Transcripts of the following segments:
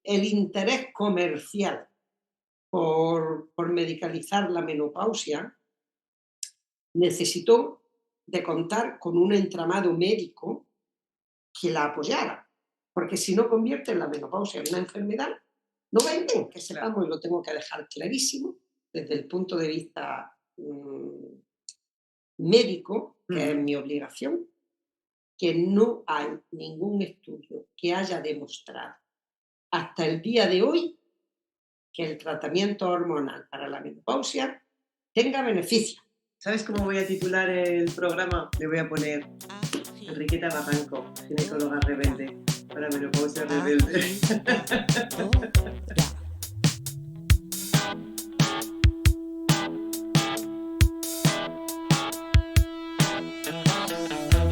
el interés comercial por medicalizar la menopausia necesitó de contar con un entramado médico que la apoyara, porque si no convierte la menopausia en una enfermedad, no va bien, que Claro. sepamos, y lo tengo que dejar clarísimo desde el punto de vista médico, que es Ujú. mi obligación, que no hay ningún estudio que haya demostrado hasta el día de hoy que el tratamiento hormonal para la menopausia tenga beneficio. ¿Sabes cómo voy a titular el programa? Le voy a poner Enriqueta Barranco, ginecóloga rebelde, para menopausia rebelde.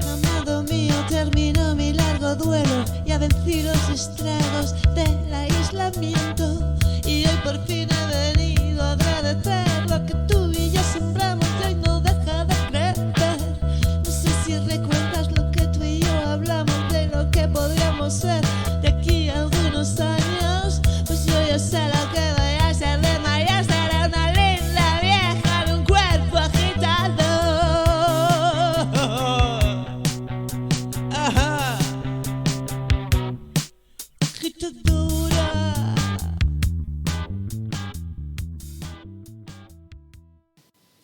Amado mío, terminó mi largo duelo, ya vencí los estragos del aislamiento y hoy por fin he venido a agradecer lo que tú y yo sembramos y hoy no deja de crecer. No sé si recuerdas lo que tú y yo hablamos de lo que podríamos ser de aquí a algunos años, pues yo ya sé lo que voy a ser de mayor, seré una linda vieja de un cuerpo agitado. Ajá. Agitadora.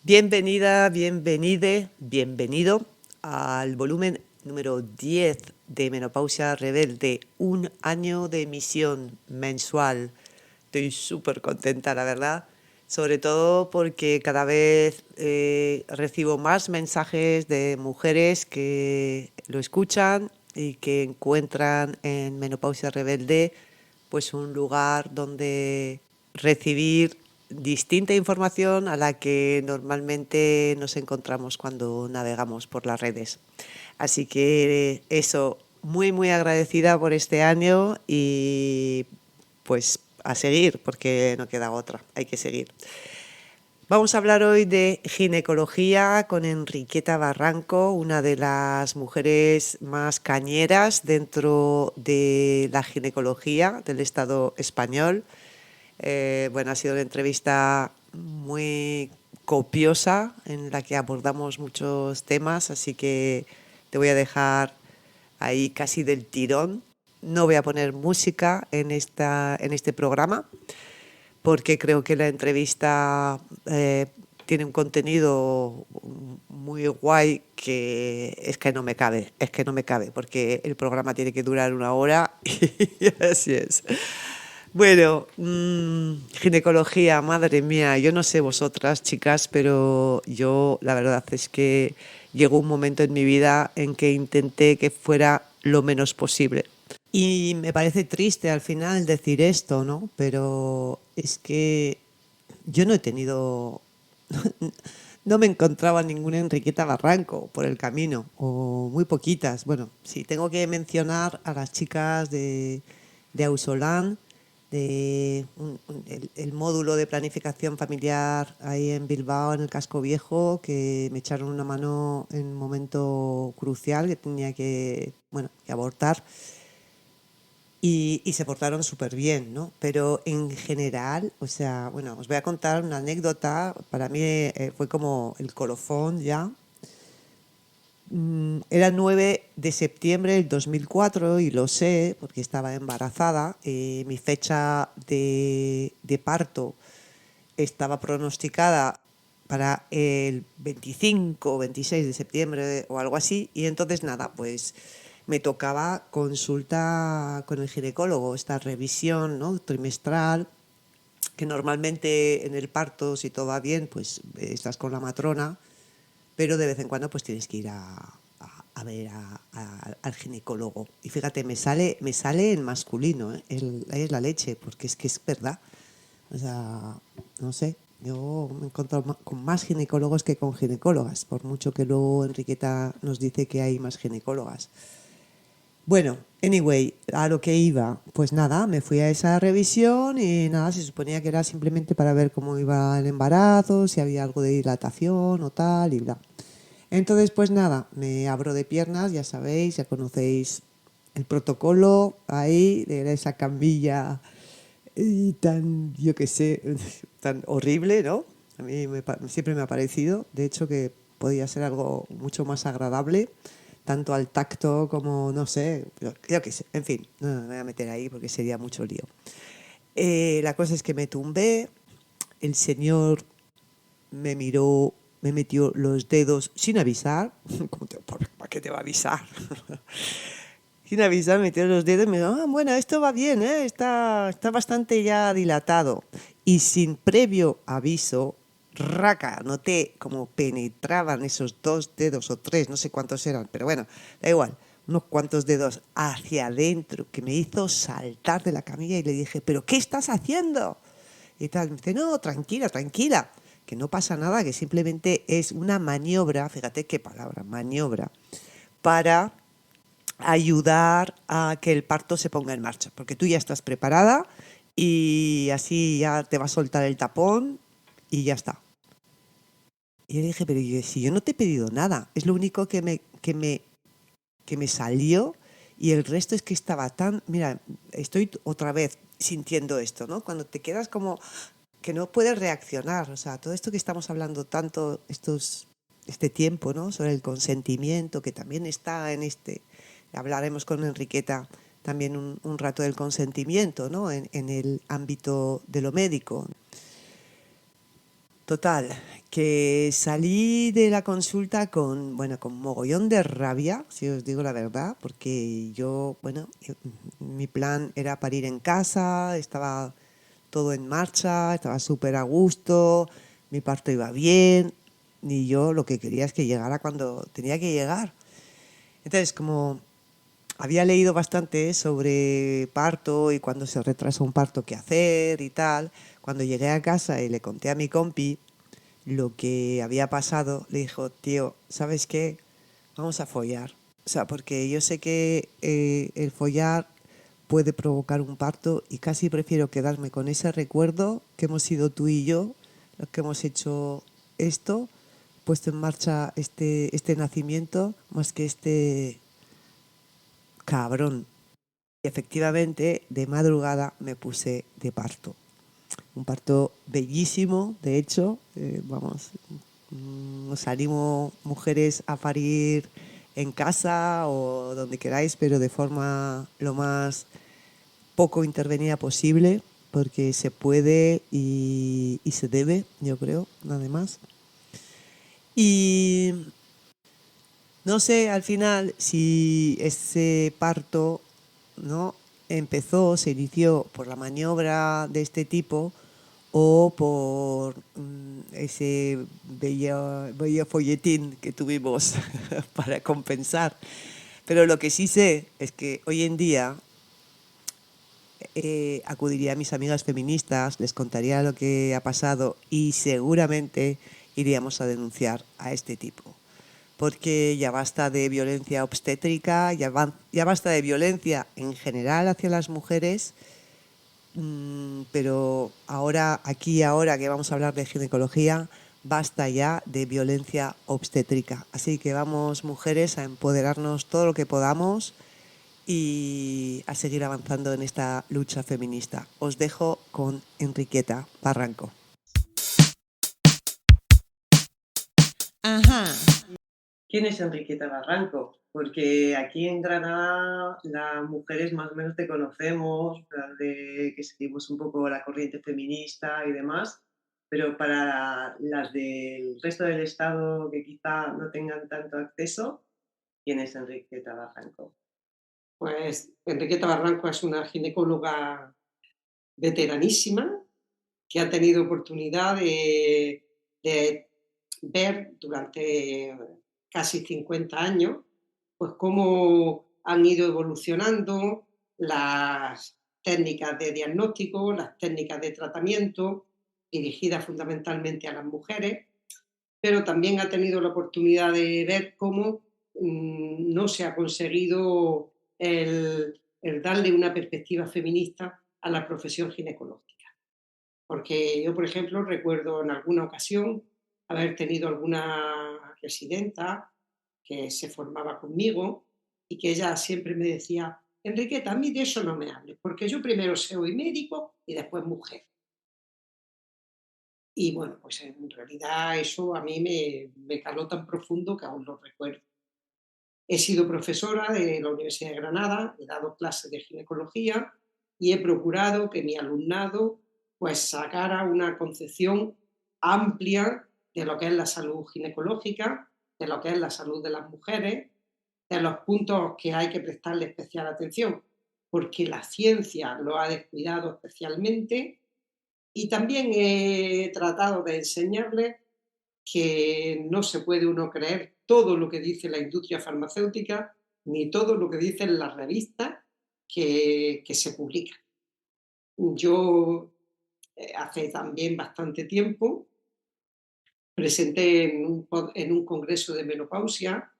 Bienvenida, bienvenide, bienvenido al volumen número 10 de Menopausia Rebelde, un año de emisión mensual. Estoy súper contenta, la verdad, sobre todo porque cada vez recibo más mensajes de mujeres que lo escuchan y que encuentran en Menopausia Rebelde pues un lugar donde recibir distinta información a la que normalmente nos encontramos cuando navegamos por las redes. Así que eso, muy muy agradecida por este año y pues a seguir, porque no queda otra, hay que seguir. Vamos a hablar hoy de ginecología con Enriqueta Barranco, una de las mujeres más cañeras dentro de la ginecología del Estado español. Bueno, ha sido una entrevista muy copiosa en la que abordamos muchos temas, así que te voy a dejar ahí casi del tirón. No voy a poner música en este programa porque creo que la entrevista tiene un contenido muy guay que no me cabe, porque el programa tiene que durar 1 hora y así es. Bueno, ginecología, madre mía, yo no sé vosotras, chicas, pero yo la verdad es que llegó un momento en mi vida en que intenté que fuera lo menos posible. Y me parece triste al final decir esto, ¿no? Pero es que yo no he tenido, no me encontraba ninguna Enriqueta Barranco por el camino, o muy poquitas. Bueno, sí, tengo que mencionar a las chicas de Ausolan, el módulo de planificación familiar ahí en Bilbao, en el Casco Viejo, que me echaron una mano en un momento crucial que tenía que abortar. Y se portaron súper bien, ¿no? Pero en general, o sea, bueno, os voy a contar una anécdota. Para mí fue como el colofón ya. Era 9 de septiembre del 2004 y lo sé porque estaba embarazada. Mi fecha de parto estaba pronosticada para el 25 o 26 de septiembre o algo así. Y entonces nada, pues me tocaba consulta con el ginecólogo, esta revisión, ¿no?, trimestral, que normalmente en el parto, si todo va bien, pues estás con la matrona, pero de vez en cuando pues tienes que ir a ver al ginecólogo. Y fíjate, me sale en masculino, ¿eh? Es la leche, porque es que es verdad. O sea, no sé, yo me he encontrado con más ginecólogos que con ginecólogas, por mucho que luego Enriqueta nos dice que hay más ginecólogas. Bueno, anyway, a lo que iba, pues nada, me fui a esa revisión y nada, se suponía que era simplemente para ver cómo iba el embarazo, si había algo de dilatación o tal y bla. Entonces, pues nada, me abro de piernas, ya sabéis, ya conocéis el protocolo ahí, de esa cambilla y tan, yo qué sé, tan horrible, ¿no? A mí siempre me ha parecido, de hecho, que podía ser algo mucho más agradable, tanto al tacto como, no sé, yo qué sé, en fin, no me voy a meter ahí porque sería mucho lío. La cosa es que me tumbé, el señor me miró, me metió los dedos sin avisar. ¿Para qué te va a avisar? Sin avisar, me metió los dedos y me dijo, bueno, esto va bien, ¿eh? Está bastante ya dilatado. Y sin previo aviso, raca, noté como penetraban esos 2 dedos o 3, no sé cuántos eran, pero bueno, da igual, unos cuantos dedos hacia adentro, que me hizo saltar de la camilla y le dije, ¿pero qué estás haciendo? Y tal, me dice, no, tranquila, tranquila, que no pasa nada, que simplemente es una maniobra, fíjate qué palabra, maniobra, para ayudar a que el parto se ponga en marcha, porque tú ya estás preparada y así ya te va a soltar el tapón y ya está. Y le dije, pero si yo no te he pedido nada, es lo único que me salió y el resto es que estaba tan... Mira, estoy otra vez sintiendo esto, ¿no? Cuando te quedas como que no puedes reaccionar, o sea, todo esto que estamos hablando tanto este tiempo, ¿no? Sobre el consentimiento, que también está en hablaremos con Enriqueta también un rato del consentimiento, ¿no? En el ámbito de lo médico. Total, que salí de la consulta con mogollón de rabia, si os digo la verdad, porque mi plan era parir en casa, estaba todo en marcha, estaba súper a gusto, mi parto iba bien, y yo lo que quería es que llegara cuando tenía que llegar. Entonces, como había leído bastante sobre parto y cuando se retrasa un parto qué hacer y tal, cuando llegué a casa y le conté a mi compi lo que había pasado, le dijo, tío, ¿sabes qué? Vamos a follar. O sea, porque yo sé que el follar puede provocar un parto y casi prefiero quedarme con ese recuerdo que hemos sido tú y yo, los que hemos hecho esto, puesto en marcha este nacimiento, más que este cabrón. Y efectivamente, de madrugada me puse de parto. Un parto bellísimo, de hecho, os animo mujeres a parir en casa o donde queráis, pero de forma lo más poco intervenida posible, porque se puede y se debe, yo creo, nada más. Y no sé al final si ese parto, ¿no?, se inició por la maniobra de este tipo o por ese bello folletín que tuvimos para compensar. Pero lo que sí sé es que hoy en día acudiría a mis amigas feministas, les contaría lo que ha pasado y seguramente iríamos a denunciar a este tipo. Porque ya basta de violencia obstétrica, ya basta de violencia en general hacia las mujeres, pero ahora que vamos a hablar de ginecología, basta ya de violencia obstétrica. Así que vamos, mujeres, a empoderarnos todo lo que podamos y a seguir avanzando en esta lucha feminista. Os dejo con Enriqueta Barranco. Ajá. ¿Quién es Enriqueta Barranco? Porque aquí en Granada las mujeres más o menos te conocemos, de que seguimos un poco la corriente feminista y demás, pero para las del resto del Estado que quizá no tengan tanto acceso, ¿quién es Enriqueta Barranco? Pues Enriqueta Barranco es una ginecóloga veteranísima que ha tenido oportunidad de ver durante casi 50 años pues cómo han ido evolucionando las técnicas de diagnóstico, las técnicas de tratamiento, dirigidas fundamentalmente a las mujeres, pero también ha tenido la oportunidad de ver cómo no se ha conseguido el darle una perspectiva feminista a la profesión ginecológica. Porque yo, por ejemplo, recuerdo en alguna ocasión haber tenido alguna residenta que se formaba conmigo y que ella siempre me decía, Enriqueta, a mí de eso no me hables, porque yo primero soy médico y después mujer. Y bueno, pues en realidad eso a mí me caló tan profundo que aún lo recuerdo. He sido profesora de la Universidad de Granada, he dado clases de ginecología y he procurado que mi alumnado pues sacara una concepción amplia de lo que es la salud ginecológica, de lo que es la salud de las mujeres, de los puntos que hay que prestarle especial atención, porque la ciencia lo ha descuidado especialmente, y también he tratado de enseñarles que no se puede uno creer todo lo que dice la industria farmacéutica ni todo lo que dicen las revistas que se publican. Yo hace también bastante tiempo presenté en un congreso de menopausia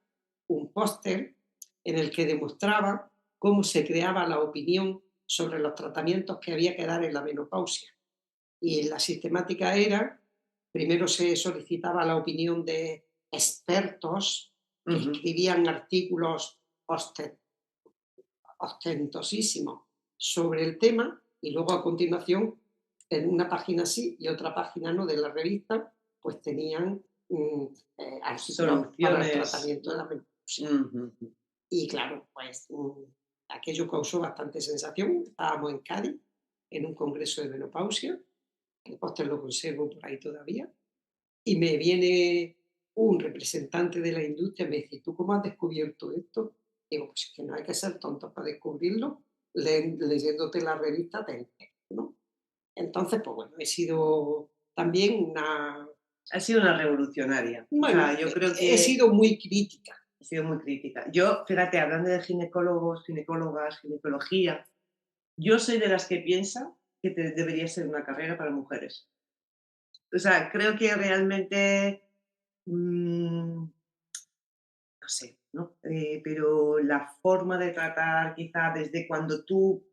un póster en el que demostraba cómo se creaba la opinión sobre los tratamientos que había que dar en la menopausia. Y la sistemática era, primero se solicitaba la opinión de expertos que Ujú. escribían artículos ostentosísimos sobre el tema, y luego a continuación, en una página sí y otra página no de la revista, pues tenían artículos para el Soluciones. tratamiento de la menopausia. Ujú. Y claro, pues aquello causó bastante sensación. Estábamos en Cádiz, en un congreso de menopausia, el póster lo conservo por ahí todavía, y me viene un representante de la industria y me dice: ¿tú cómo has descubierto esto? Digo, pues es que no hay que ser tontos para descubrirlo, leyéndote la revista te enteras, ¿no? Entonces, pues bueno, he sido también una... Ha sido una revolucionaria. O Bueno, sea, yo creo he que sido muy crítica. ha sido muy crítica. Yo, fíjate, hablando de ginecólogos, ginecólogas, ginecología, yo soy de las que piensa que debería ser una carrera para mujeres. O sea, creo que realmente, no sé, ¿no? Pero la forma de tratar, quizá desde cuando tú,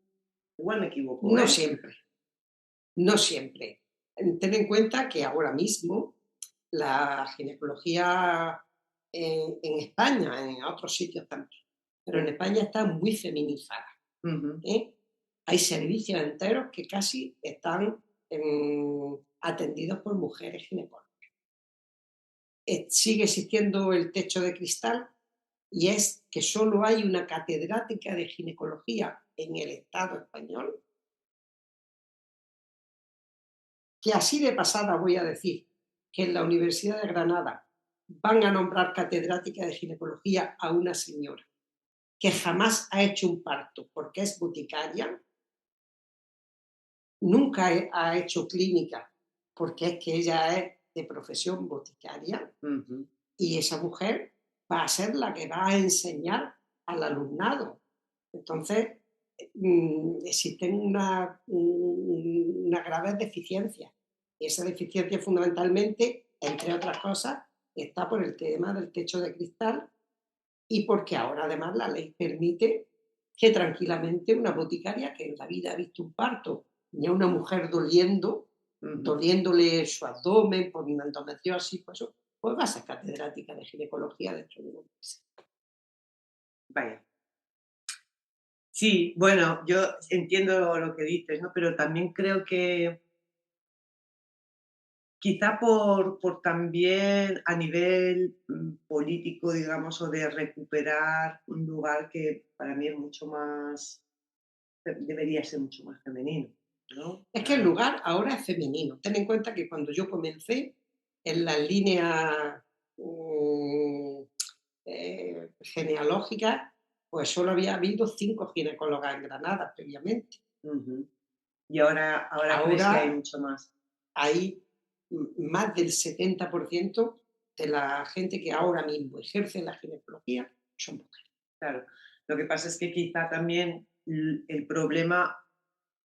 igual me equivoco, No ¿eh? siempre, no siempre. Ten en cuenta que ahora mismo la ginecología en España, en otros sitios también, pero en España está muy feminizada, Ujú. ¿eh? Hay servicios enteros que casi están atendidos por mujeres ginecólogas. Sigue existiendo el techo de cristal, y es que solo hay una catedrática de ginecología en el Estado español, que así de pasada voy a decir que en la Universidad de Granada van a nombrar catedrática de ginecología a una señora que jamás ha hecho un parto porque es boticaria, nunca ha hecho clínica porque es que ella es de profesión boticaria, Ujú. y esa mujer va a ser la que va a enseñar al alumnado. Entonces, existen una graves deficiencias. Y esa deficiencia fundamentalmente, entre otras cosas, está por el tema del techo de cristal, y porque ahora además la ley permite que tranquilamente una boticaria que en la vida ha visto un parto, ni a una mujer Ujú. doliéndole su abdomen por una endometriosis, pues va a ser catedrática de ginecología dentro de un mes. Vaya. Sí, bueno, yo entiendo lo que dices, ¿no? Pero también creo que quizá por también a nivel político, digamos, o de recuperar un lugar que para mí es mucho más, debería ser mucho más femenino, ¿no? Es que el lugar ahora es femenino. Ten en cuenta que cuando yo comencé en la línea genealógica, pues solo había habido 5 ginecólogas en Granada previamente. Ujú. Y ahora crees que hay Ahora mucho más. hay más del 70% de la gente que ahora mismo ejerce la ginecología son mujeres. Claro. Lo que pasa es que quizá también el problema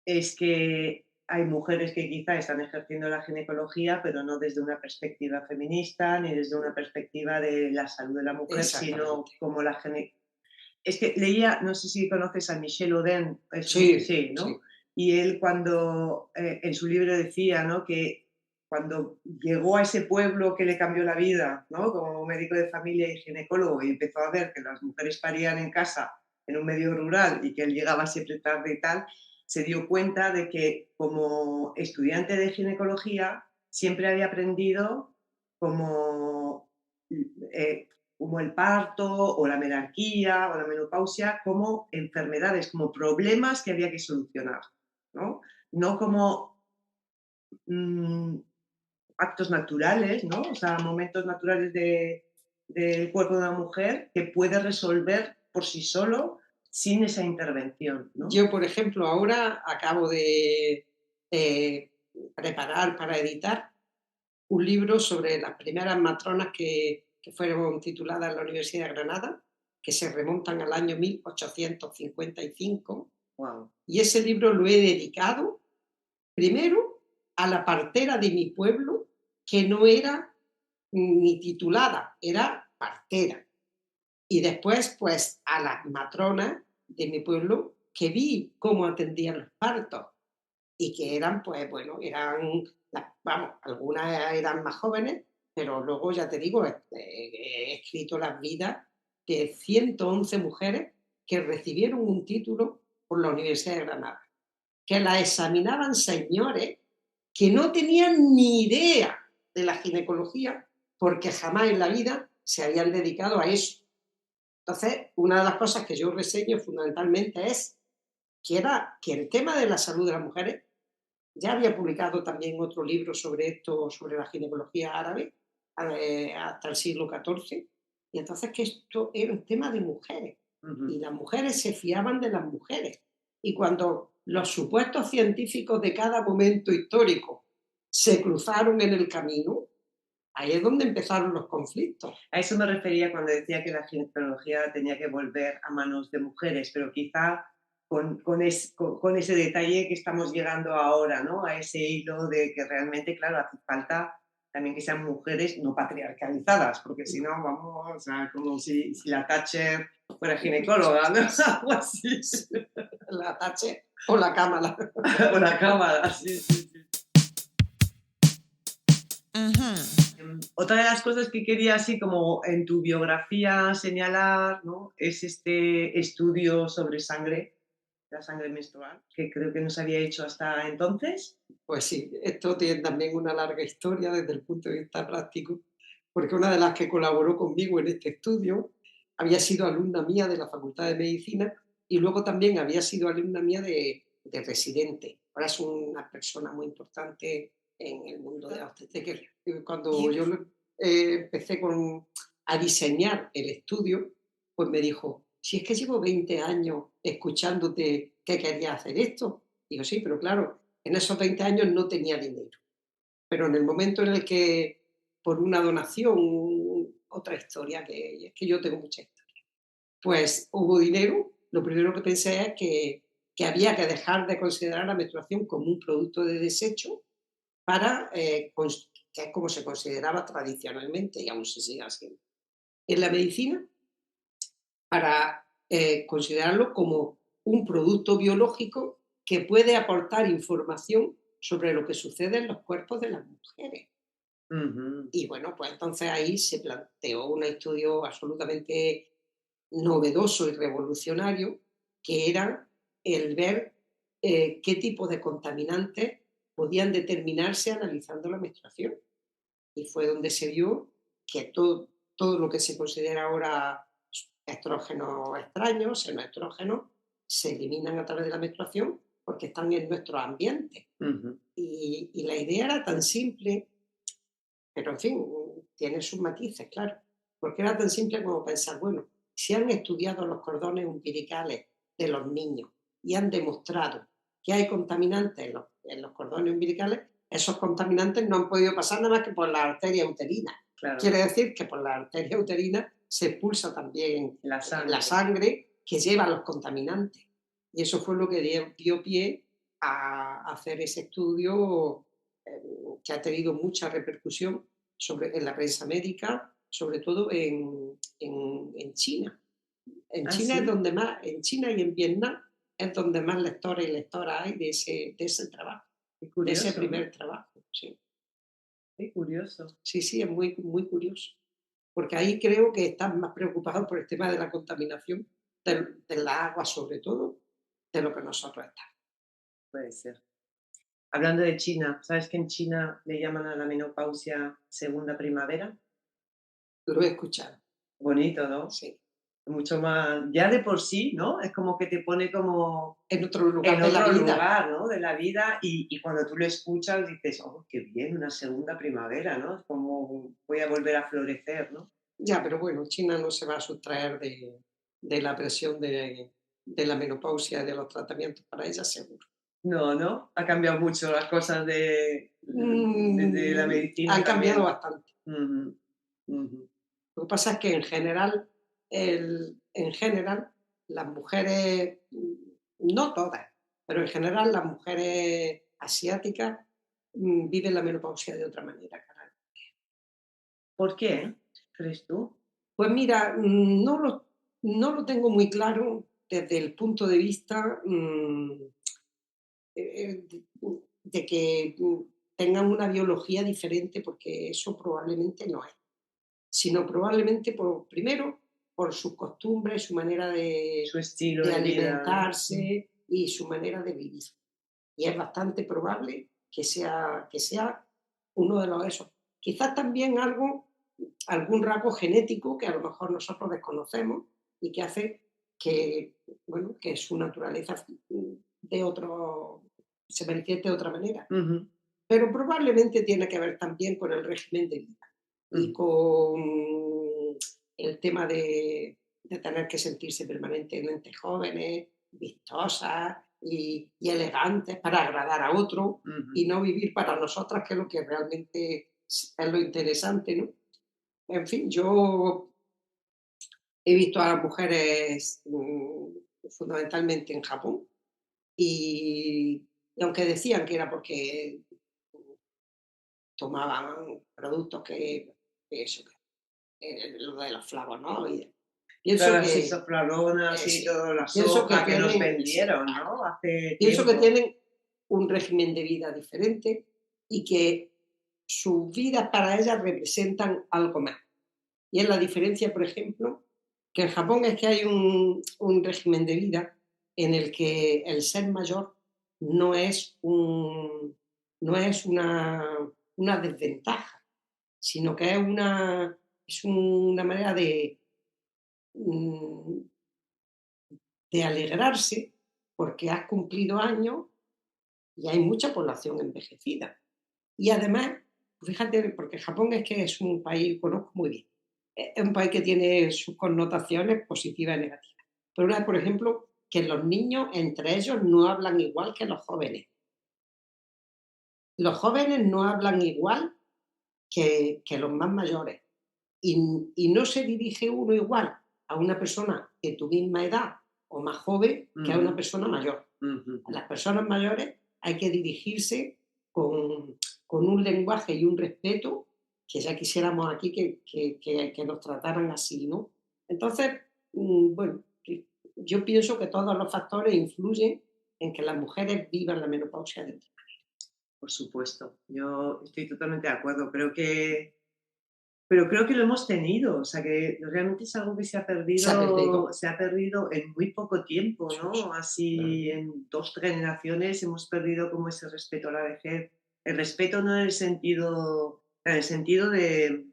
es que hay mujeres que quizá están ejerciendo la ginecología, pero no desde una perspectiva feminista ni desde una perspectiva de la salud de la mujer, sino Exactamente. como la Es que leía, no sé si conoces a Michel Oden, Sí, sí, ¿no? sí. Y él cuando en su libro decía, ¿no? Que cuando llegó a ese pueblo que le cambió la vida, ¿no? Como médico de familia y ginecólogo, y empezó a ver que las mujeres parían en casa en un medio rural y que él llegaba siempre tarde y tal, se dio cuenta de que como estudiante de ginecología siempre había aprendido como, como el parto o la menarquía o la menopausia como enfermedades, como problemas que había que solucionar, ¿no? No como mm, actos naturales, ¿no? O sea, momentos naturales del cuerpo de una mujer que puede resolver por sí solo sin esa intervención, ¿no? Yo, por ejemplo, ahora acabo de eh, preparar para editar un libro sobre las primeras matronas que fueron tituladas en la Universidad de Granada, que se remontan al año 1855, Wow. y ese libro lo he dedicado primero a la partera de mi pueblo, que no era ni titulada, era partera. Y después, pues, a las matronas de mi pueblo, que vi cómo atendían los partos y que eran, pues, bueno, vamos, algunas eran más jóvenes, pero luego, ya te digo, he escrito las vidas de 111 mujeres que recibieron un título por la Universidad de Granada, que la examinaban señores que no tenían ni idea de la ginecología porque jamás en la vida se habían dedicado a eso. Entonces, una de las cosas que yo reseño fundamentalmente es que el tema de la salud de las mujeres, ya había publicado también otro libro sobre esto, sobre la ginecología árabe, hasta el siglo XIV, y entonces que esto era un tema de mujeres, y Ujú. las mujeres se fiaban de las mujeres. Y cuando los supuestos científicos de cada momento histórico se cruzaron en el camino, ahí es donde empezaron los conflictos. A eso me refería cuando decía que la ginecología tenía que volver a manos de mujeres, pero quizá con ese detalle que estamos llegando ahora, ¿no? A ese hilo de que realmente, claro, hace falta también que sean mujeres no patriarcalizadas, porque si no, vamos, o sea, como si la Thatcher fuera ginecóloga, ¿no? Algo así. La tache o la cámara. O la cámara, sí, sí, sí. Ajá. Otra de las cosas que quería así como en tu biografía señalar, ¿no? Es este estudio sobre sangre, la sangre menstrual, que creo que no se había hecho hasta entonces. Pues sí, esto tiene también una larga historia desde el punto de vista práctico, porque una de las que colaboró conmigo en este estudio había sido alumna mía de la Facultad de Medicina y luego también había sido alumna mía de residente. Ahora es una persona muy importante en el mundo de la obstetricia. Cuando yo empecé a diseñar el estudio, pues me dijo, si es que llevo 20 años escuchándote que querías hacer esto. Digo, sí, pero claro, en esos 20 años no tenía dinero, pero en el momento en el que, por una donación, otra historia, que es que yo tengo mucha historia, pues hubo dinero, lo primero que pensé es que había que dejar de considerar la menstruación como un producto de desecho para, que es como se consideraba tradicionalmente y aún se sigue haciendo. En la medicina, para considerarlo como un producto biológico que puede aportar información sobre lo que sucede en los cuerpos de las mujeres. Ujú. Y bueno, pues entonces ahí se planteó un estudio absolutamente novedoso y revolucionario, que era el ver qué tipo de contaminantes podían determinarse analizando la menstruación. Y fue donde se vio que todo lo que se considera ahora estrógenos extraños, xenoestrógenos, se eliminan a través de la menstruación porque están en nuestro ambiente. Ujú. Y la idea era tan simple, pero en fin, tiene sus matices, claro, porque era tan simple como pensar, bueno, si han estudiado los cordones umbilicales de los niños y han demostrado que hay contaminantes en los cordones umbilicales, esos contaminantes no han podido pasar nada más que por la arteria uterina. Claro, Quiere decir que por la arteria uterina se expulsa también la la sangre. sangre que lleva los contaminantes. Y eso fue lo que dio pie a hacer ese estudio, que ha tenido mucha repercusión en la prensa médica, sobre todo en China. En Ah, China es sí, donde más, en China y en Vietnam es donde más lectores y lectoras hay de ese trabajo, qué de ese curioso, ¿no? primer trabajo. Sí, Qué curioso. sí, sí, es muy, muy curioso. Porque ahí creo que están más preocupados por el tema de la contaminación del agua sobre todo, de lo que nosotros estamos. Puede ser. Hablando de China, ¿sabes que en China le llaman a la menopausia segunda primavera? Lo he escuchado, Bonito, ¿no? sí. Mucho más, ya de por sí, ¿no? Es como que te pone como En otro lugar en de la otro vida. lugar, ¿no? De la vida y cuando tú lo escuchas dices, oh, qué bien, una segunda primavera, ¿no? Es como voy a volver a florecer, ¿no? Ya, pero bueno, China no se va a sustraer de la presión de la menopausia, de los tratamientos para ella, seguro. No, ¿no? Ha cambiado mucho las cosas de la medicina Han cambiado también. bastante. Ujú, ujú. Lo que pasa es que en general, las mujeres, no todas, pero en general las mujeres asiáticas viven la menopausia de otra manera, caray. ¿Por qué crees tú? Pues mira, no lo tengo muy claro desde el punto de vista de que tengan una biología diferente, porque eso probablemente no es, sino probablemente primero por sus costumbres, su manera Su estilo de de vida, ¿no? alimentarse y su manera de vivir. Y es bastante probable que sea uno de los esos. Quizás también algún rasgo genético que a lo mejor nosotros desconocemos y que hace que, bueno, que su naturaleza de otro, se manifieste de otra manera. Ujú, Pero probablemente tiene que ver también con el régimen de vida y ujú. con el tema de tener que sentirse permanentemente jóvenes, vistosas y elegantes para agradar a otro Ujú. y no vivir para nosotras, que es lo que realmente es lo interesante, ¿no? En fin, yo he visto a las mujeres fundamentalmente en Japón y aunque decían que era porque tomaban productos que eso, lo de los flavonoides. Todas Pienso las que, isoflavonas y sí, toda la pienso que soja que nos tienen, sí, vendieron, ¿no? Hace pienso que tiempo. tienen un régimen de vida diferente y que sus vidas para ellas representan algo más. Y es la diferencia, por ejemplo, que en Japón es que hay un régimen de vida en el que el ser mayor no es, no es una desventaja, sino que es una manera mm, de alegrarse porque has cumplido años y hay mucha población envejecida. Y además, fíjate, porque Japón es que es un país, conozco muy bien, es un país que tiene sus connotaciones positivas y negativas. Pero una es, por ejemplo, que los niños entre ellos no hablan igual que los jóvenes. Los jóvenes no hablan igual que los más mayores. Y no se dirige uno igual a una persona de tu misma edad o más joven que a una Ujú, persona mayor. ujú, A las personas mayores hay que dirigirse con un lenguaje y un respeto que ya quisiéramos aquí que nos trataran así, ¿no? Entonces, bueno, yo pienso que todos los factores influyen en que las mujeres vivan la menopausia de otra. por supuesto. Yo estoy totalmente de acuerdo. Pero creo que lo hemos tenido. O sea, que realmente es algo que Se ha perdido. se ha perdido en muy poco tiempo, Sí, sí, ¿no? claro. Así en 2 generaciones hemos perdido como ese respeto a la vejez. El respeto no en el sentido de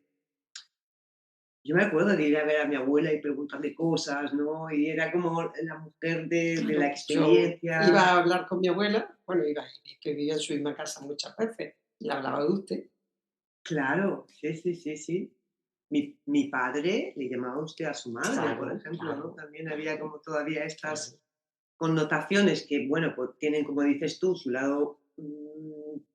yo me acuerdo de ir a ver a mi abuela y preguntarle cosas, ¿no? Y era como la mujer de la Claro, yo iba experiencia. a hablar con mi abuela, bueno, es que vivía en su misma casa muchas veces, y le hablaba de usted. Claro, sí, sí, sí, sí. Mi padre le llamaba usted a su madre, por Claro, ejemplo, ¿no? claro, También había claro, como todavía claro. estas connotaciones que, bueno, pues tienen, como dices tú, su lado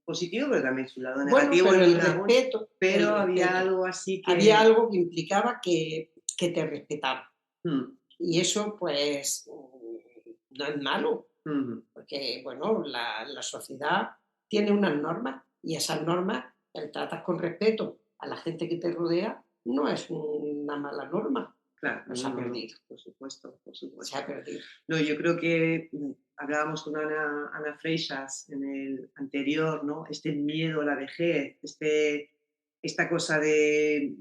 positivo, pero también su lado Bueno, negativo pero en algunos, el pero había respeto. algo así Había que... algo que implicaba que te respetaban. mm, Y eso, pues, no es malo, ujú, porque, bueno, la sociedad tiene unas normas y esas normas, el tratas con respeto a la gente que te rodea, no es una mala norma, claro, pero no, se ha no, no, perdido, por supuesto, por se ha supuesto. perdido. No, yo creo que hablábamos con Ana Freixas en el anterior, ¿no? Este miedo a la vejez, esta cosa de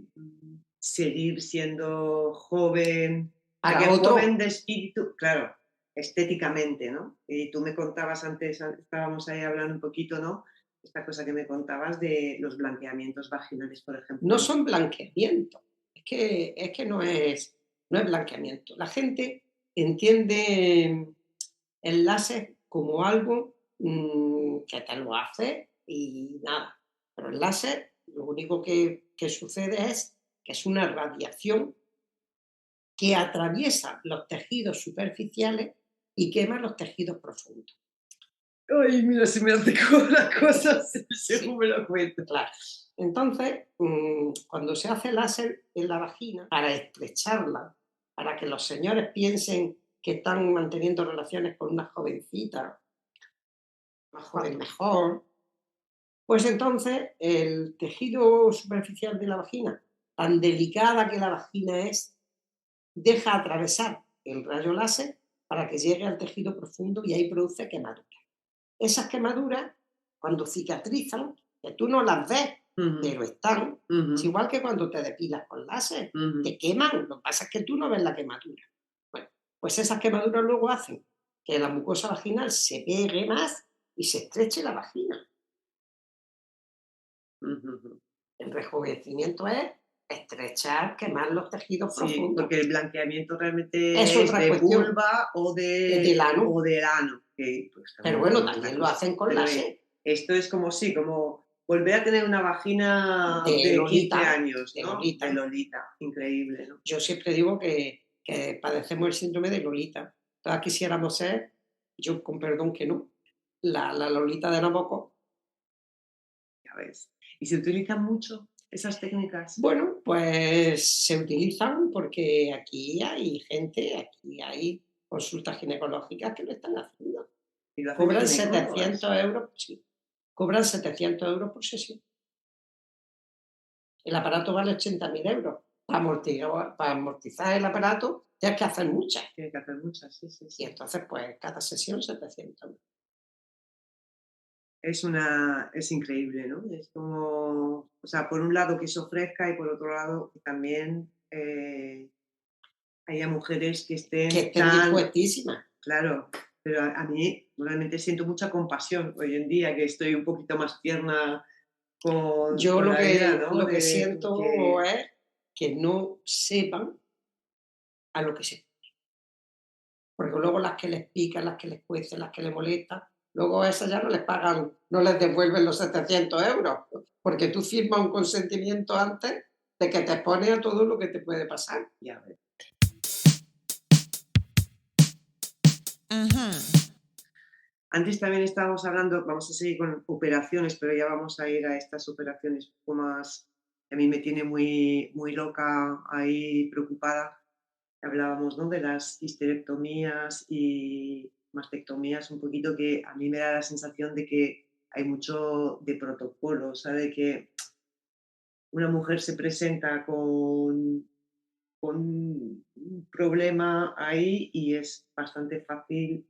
seguir siendo joven Para que otro, joven de espíritu, claro, estéticamente, ¿no? Y tú me contabas antes, estábamos ahí hablando un poquito, ¿no? Esta cosa que me contabas de los blanqueamientos vaginales, por ejemplo. no son blanqueamientos. Es que no es blanqueamiento. La gente entiende el láser como algo que te lo hace y nada. Pero el láser lo único que sucede es que es una radiación que atraviesa los tejidos superficiales y quema los tejidos profundos. Ay, mira, se me hace como la cosa según Sí. me lo cuento. Claro. Entonces, cuando se hace láser en la vagina para estrecharla, para que los señores piensen que están manteniendo relaciones con una jovencita, más joven mejor, pues entonces el tejido superficial de la vagina, tan delicada que la vagina es, deja atravesar el rayo láser para que llegue al tejido profundo y ahí produce quemaduras. Esas quemaduras, cuando cicatrizan, que tú no las ves, Ujú, pero están, es ujú, igual que cuando te depilas con láser, ujú. te queman, lo que pasa es que tú no ves la quemadura. Bueno, pues esas quemaduras luego hacen que la mucosa vaginal se pegue más y se estreche la vagina. Ujú, ujú. El rejuvenecimiento es estrechar, quemar los tejidos Sí, profundos. porque el blanqueamiento Es realmente es otra de cuestión, vulva es del ano, o del ano, que pues pero también bueno, es otra también lo cosa. hacen con Pero láser, esto es como sí, como volver a tener una vagina de de 15 Lolita, años, de ¿no? De Lolita. Lolita, increíble, ¿no? Yo siempre digo que padecemos el síndrome de Lolita. Todas quisiéramos ser, yo con perdón que no, la Lolita de Nabokov. Ya ves. ¿Y se utilizan mucho esas técnicas? Bueno, pues se utilizan porque aquí hay consultas ginecológicas que lo están haciendo. ¿Y lo hacen Cobran ginecólogas? 700 euros, sí, cobran 700 euros por sesión. El aparato vale 80.000 euros. Para amortizar el aparato tienes que hacer muchas. Tiene que hacer muchas, sí, sí, Y sí. entonces, pues, cada sesión 700 euros. Es increíble, ¿no? Es como, o sea, por un lado que se ofrezca y por otro lado que también haya mujeres que Que estén estén tan, dispuestísimas. claro, pero a mí realmente siento mucha compasión hoy en día que estoy un poquito más tierna Yo con lo la vida, que, ¿no? lo que siento Porque, es que no sepan a lo que se. Porque luego las que les pican, las que les cuecen, las que les molestan, luego a esas ya no les pagan, no les devuelven los 700 euros. Porque tú firmas un consentimiento antes de que te expones a todo lo que te puede pasar. ya ves. Ajá. Antes también estábamos hablando, vamos a seguir con operaciones, pero ya vamos a ir a estas operaciones un poco más, que a mí me tiene muy, muy loca, ahí preocupada. Hablábamos, ¿no? De las histerectomías y mastectomías, un poquito que a mí me da la sensación de que hay mucho de protocolo, o sea, de que una mujer se presenta con un problema ahí y es bastante fácil,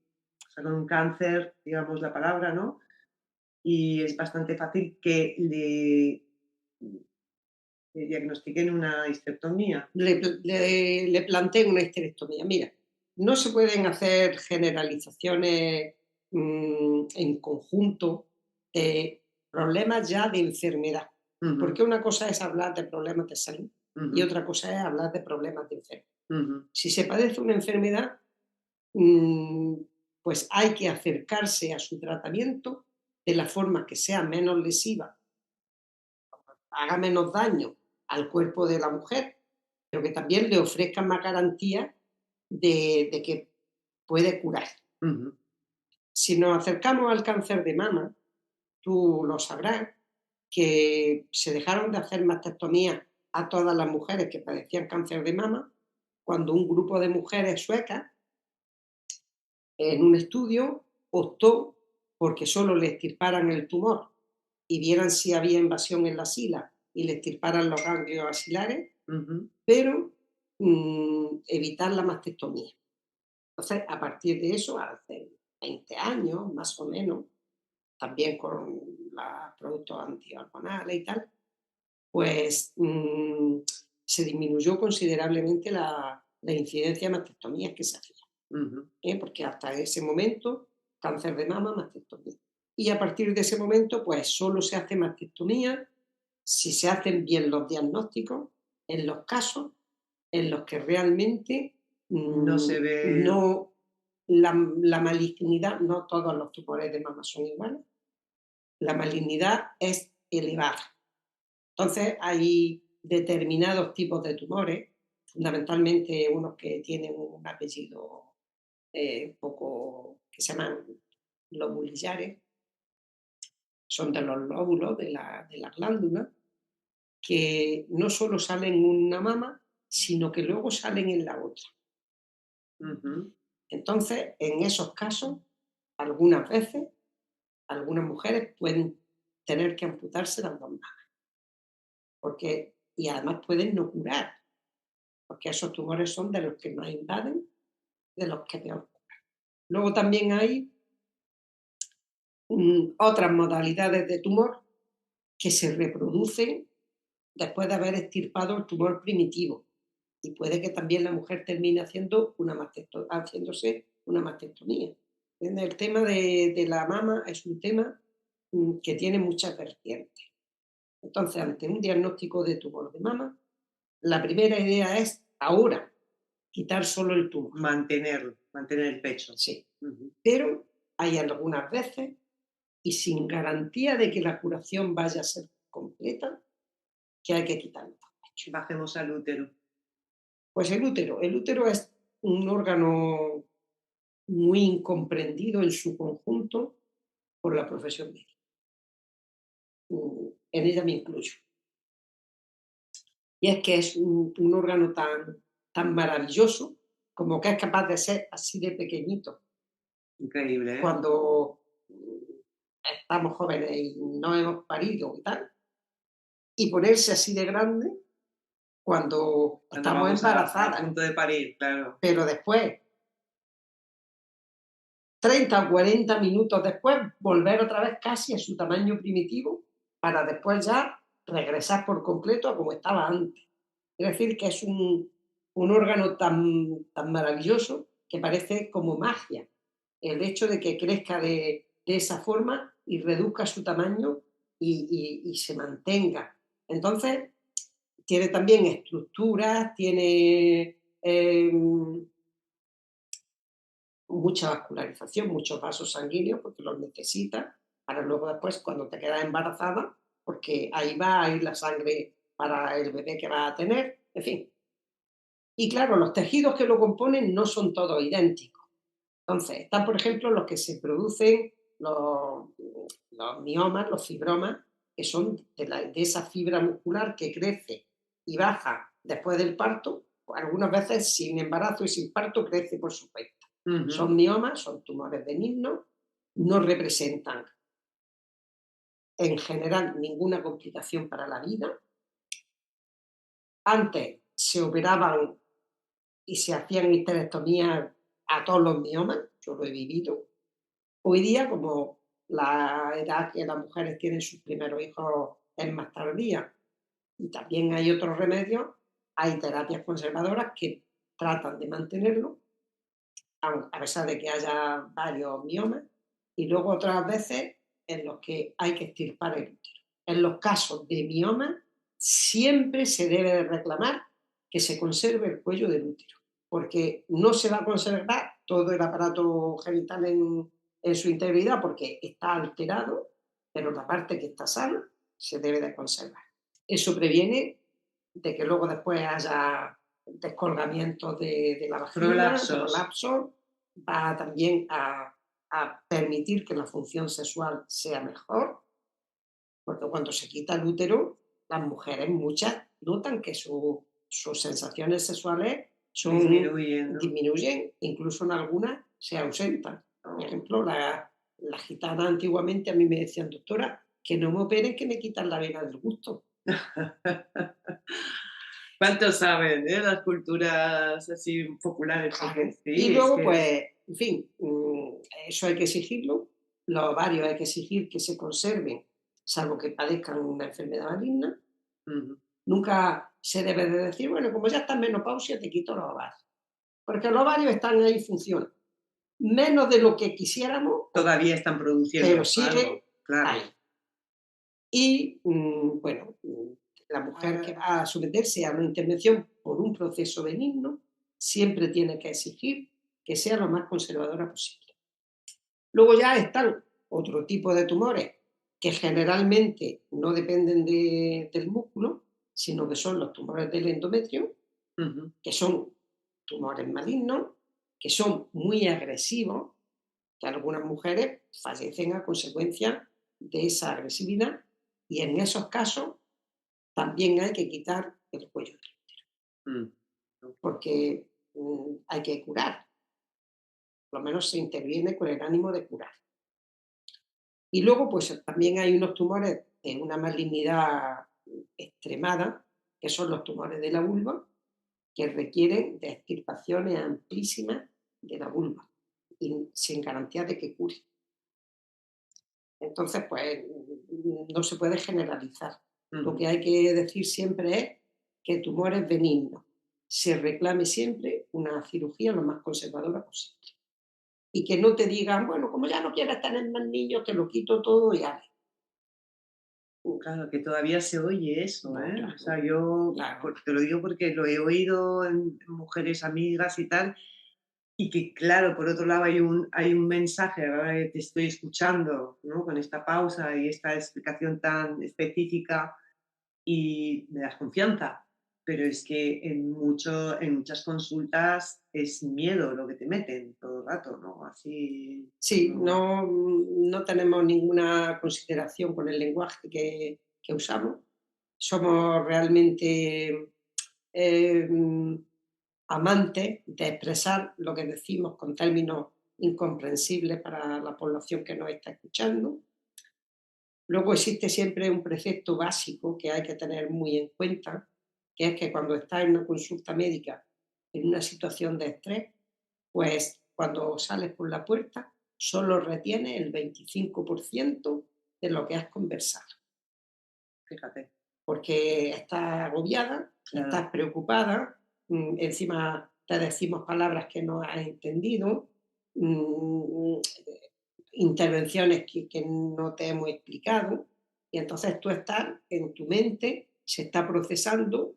o sea, con un cáncer, digamos la palabra, ¿no? Y es bastante fácil que le diagnostiquen una histerectomía. Le planteen una histerectomía. Mira, no se pueden hacer generalizaciones en conjunto de problemas ya de enfermedad, Ujú, porque una cosa es hablar de problemas de salud y ujú, otra cosa es hablar de problemas de enfermedad. ujú, Si se padece una enfermedad, mm, pues hay que acercarse a su tratamiento de la forma que sea menos lesiva, haga menos daño al cuerpo de la mujer, pero que también le ofrezcan más garantía de que puede curar. ujú, Si nos acercamos al cáncer de mama, tú lo sabrás, que se dejaron de hacer mastectomía a todas las mujeres que padecían cáncer de mama, cuando un grupo de mujeres suecas, en un estudio, optó porque solo le extirparan el tumor y vieran si había invasión en la sila y le extirparan los ganglios axilares, ujú. pero evitar la mastectomía. Entonces, a partir de eso, hace 20 años más o menos, también con los productos antihormonales y tal, pues se disminuyó considerablemente la incidencia de mastectomías que se hacían, porque hasta ese momento, cáncer de mama, mastectomía. Y a partir de ese momento, pues solo se hace mastectomía si se hacen bien los diagnósticos en los casos en los que realmente No se ve. no, la malignidad, no todos los tumores de mama son iguales, la malignidad es elevada. Entonces hay determinados tipos de tumores, fundamentalmente unos que tienen un apellido poco, que se llaman lobulillares, son de los lóbulos de la glándula, que no solo salen en una mama, sino que luego salen en la otra. Entonces, en esos casos, algunas veces, algunas mujeres pueden tener que amputarse las dos mamas. Y además pueden no curar, porque esos tumores son de los que más invaden, de los que peor curan. Luego también hay otras modalidades de tumor que se reproducen después de haber extirpado el tumor primitivo. Y puede que también la mujer termine haciéndose una mastectomía. El tema de la mama es un tema que tiene muchas vertientes. Entonces, ante un diagnóstico de tumor de mama, la primera idea es ahora quitar solo el tumor. Mantener el pecho. Sí. Pero hay algunas veces, y sin garantía de que la curación vaya a ser completa, que hay que quitarlo. Bajemos al útero. Pues el útero es un órgano muy incomprendido en su conjunto por la profesión médica. En ella me incluyo. Y es que es un órgano tan maravilloso como que es capaz de ser así de pequeñito. Increíble, ¿eh? Cuando estamos jóvenes y no hemos parido y tal, y ponerse así de grande cuando estamos embarazadas. A punto de parir, claro. Pero después, 30 o 40 minutos después, volver otra vez casi a su tamaño primitivo para después ya regresar por completo a como estaba antes. Es decir, que es un órgano tan maravilloso que parece como magia. El hecho de que crezca de esa forma y reduzca su tamaño y se mantenga. Entonces, tiene también estructuras, tiene mucha vascularización, muchos vasos sanguíneos, porque los necesita para luego después, cuando te quedas embarazada, porque ahí va a ir la sangre para el bebé que vas a tener, en fin. Y claro, los tejidos que lo componen no son todos idénticos. Entonces, están, por ejemplo, los que se producen, los miomas, los fibromas, que son de esa fibra muscular que crece y baja después del parto, pues algunas veces sin embarazo y sin parto crece por su cuenta. Son miomas, son tumores benignos, no representan en general ninguna complicación para la vida. Antes se operaban y se hacían histerectomías a todos los miomas, yo lo he vivido. Hoy día, como la edad que las mujeres tienen sus primeros hijos es más tardía y también hay otros remedios, hay terapias conservadoras que tratan de mantenerlo, a pesar de que haya varios miomas, y luego otras veces en los que hay que extirpar el útero. En los casos de mioma, siempre se debe de reclamar que se conserve el cuello del útero, porque no se va a conservar todo el aparato genital en su integridad porque está alterado, pero la parte que está sana se debe de conservar. Eso previene de que luego después haya descolgamientos de la vagina, prolapsos, va también a permitir que la función sexual sea mejor, porque cuando se quita el útero, las mujeres, muchas, notan que sus sensaciones sexuales disminuyen, incluso en algunas se ausentan. Por ejemplo, la gitana antiguamente a mí me decían, doctora, que no me operen, que me quitan la vena del gusto. ¿Cuánto saben las culturas así populares? Claro. Sí, y luego, pues, en fin, eso hay que exigirlo. Los ovarios hay que exigir que se conserven, salvo que padezcan una enfermedad maligna. Nunca se debe de decir, bueno, como ya está en menopausia, te quito los ovarios. porque los ovarios están ahí y funcionan. Menos de lo que quisiéramos, Todavía están produciendo pero siguen algo, claro. ahí. Y, bueno, la mujer que va a someterse a una intervención por un proceso benigno siempre tiene que exigir que sea lo más conservadora posible. Luego ya están otro tipo de tumores que generalmente no dependen del músculo, sino que son los tumores del endometrio, Ujú. que son tumores malignos, que son muy agresivos, que algunas mujeres fallecen a consecuencia de esa agresividad, y en esos casos también hay que quitar el cuello del útero, Mm. porque hay que curar, por lo menos se interviene con el ánimo de curar. Y luego, pues también hay unos tumores de una malignidad extremada, que son los tumores de la vulva, que requieren de extirpaciones amplísimas de la vulva y sin garantía de que cure. Entonces, pues no se puede generalizar. Lo que hay que decir siempre es que tumores benignos se reclame siempre una cirugía lo más conservadora posible. Y que no te digan, bueno, como ya no quieres tener más niños, te lo quito todo y ya. Claro, que todavía se oye eso, No, ¿eh? claro, O sea, yo claro. te lo digo porque lo he oído en mujeres amigas y tal, y que claro, por otro lado hay un mensaje, ahora que te estoy escuchando, ¿no? Con esta pausa y esta explicación tan específica y me das confianza, pero es que en muchas consultas es miedo lo que te meten todo el rato, ¿no? Así, Sí, no. no tenemos ninguna consideración con el lenguaje que usamos. Somos realmente amantes de expresar lo que decimos con términos incomprensibles para la población que nos está escuchando. Luego existe siempre un precepto básico que hay que tener muy en cuenta, que es que cuando estás en una consulta médica en una situación de estrés, pues cuando sales por la puerta solo retienes el 25% de lo que has conversado, Fíjate, porque estás agobiada, claro. estás preocupada, encima te decimos palabras que no has entendido, mm, intervenciones que no te hemos explicado, y entonces tú estás en tu mente, se está procesando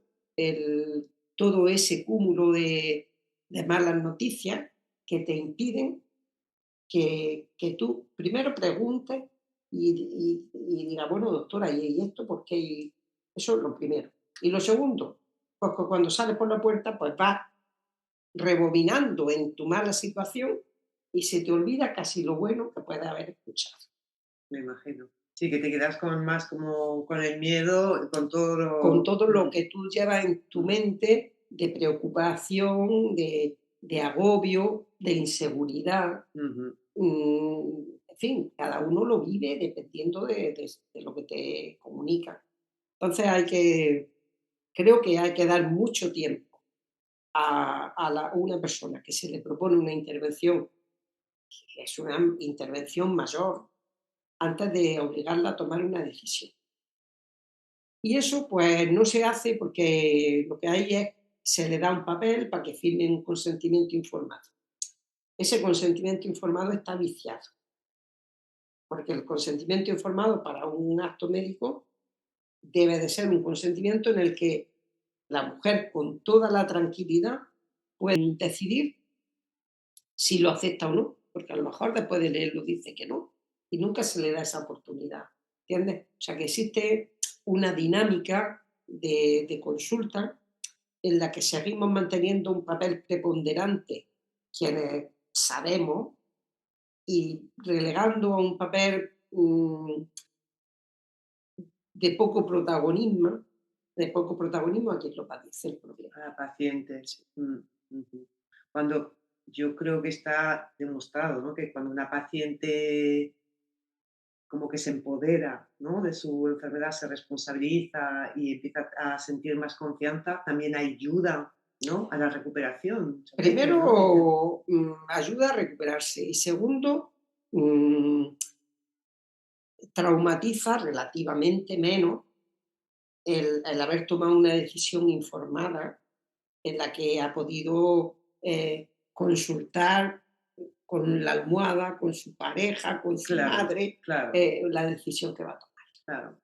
todo ese cúmulo de malas noticias que te impiden que tú primero preguntes y digas, bueno, doctora, ¿y esto por qué? Y eso es lo primero. Y lo segundo, pues que cuando sales por la puerta, pues vas rebobinando en tu mala situación y se te olvida casi lo bueno que puedes haber escuchado. Me imagino. Sí, que te quedas con más como con el miedo, con todo Con lo... todo lo que tú llevas en tu mente de preocupación, de agobio, de inseguridad. Ujú. En fin, cada uno lo vive dependiendo de lo que te comunica. Entonces creo que hay que dar mucho tiempo a una persona que se le propone una intervención, que es una intervención mayor, antes de obligarla a tomar una decisión. Y eso pues no se hace porque lo que hay es, se le da un papel para que firme un consentimiento informado. Ese consentimiento informado está viciado, porque el consentimiento informado para un acto médico debe de ser un consentimiento en el que la mujer con toda la tranquilidad puede decidir si lo acepta o no, porque a lo mejor después de leerlo dice que no y nunca se le da esa oportunidad, ¿entiendes? O sea que existe una dinámica de consulta en la que seguimos manteniendo un papel preponderante quienes sabemos y relegando a un papel de poco protagonismo a quien lo padece el problema. Para pacientes. Ujú. Cuando yo creo que está demostrado, ¿no? Que cuando una paciente como que se empodera, ¿no? De su enfermedad, se responsabiliza y empieza a sentir más confianza, también ayuda, ¿no? A la recuperación. Se dice, ¿no? Primero, ayuda a recuperarse y segundo, mm, traumatiza relativamente menos el haber tomado una decisión informada en la que ha podido consultar con la almohada, con su pareja, con su Claro, madre, claro, la decisión que va a tomar. claro.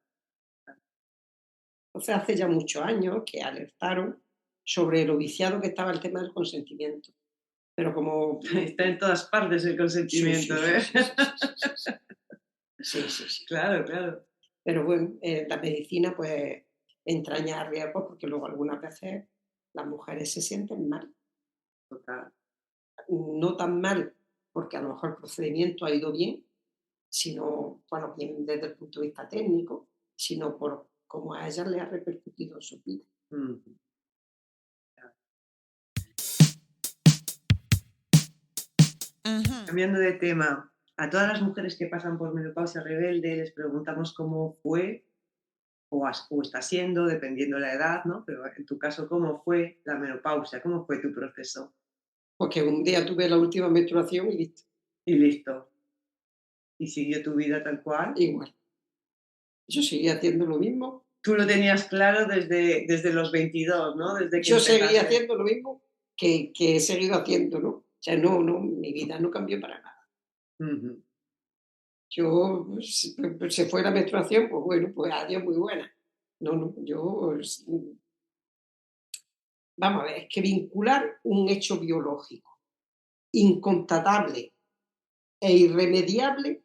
Entonces, hace ya muchos años que alertaron sobre lo viciado que estaba el tema del consentimiento. Pero como... Está en todas partes el Sí, consentimiento, sí, sí, ¿eh? sí, sí, sí, sí, sí. Sí, sí, sí. Claro, claro. Pero bueno, la medicina pues entraña riesgos porque luego algunas veces las mujeres se sienten mal. Total. No tan mal porque a lo mejor el procedimiento ha ido bien, sino, bueno, bien desde el punto de vista técnico, sino por cómo a ellas le ha repercutido en su vida. Ujú. Ajá. Cambiando de tema, a todas las mujeres que pasan por menopausia rebelde les preguntamos cómo fue o está siendo, dependiendo la edad, ¿no? Pero en tu caso, ¿cómo fue la menopausia? ¿Cómo fue tu proceso? Porque un día tuve la última menstruación y listo, Y listo. Y siguió tu vida tal cual. igual. Yo seguía haciendo lo mismo. Tú lo tenías claro desde los 22, ¿no? Desde que Yo seguía empezaste. haciendo lo mismo que he seguido haciendo, ¿no? O sea, no, mi vida no cambió para nada. Ujú. Yo, se fue la menstruación, pues bueno, pues adiós, muy buena. No, yo, vamos a ver, es que vincular un hecho biológico inconstatable e irremediable,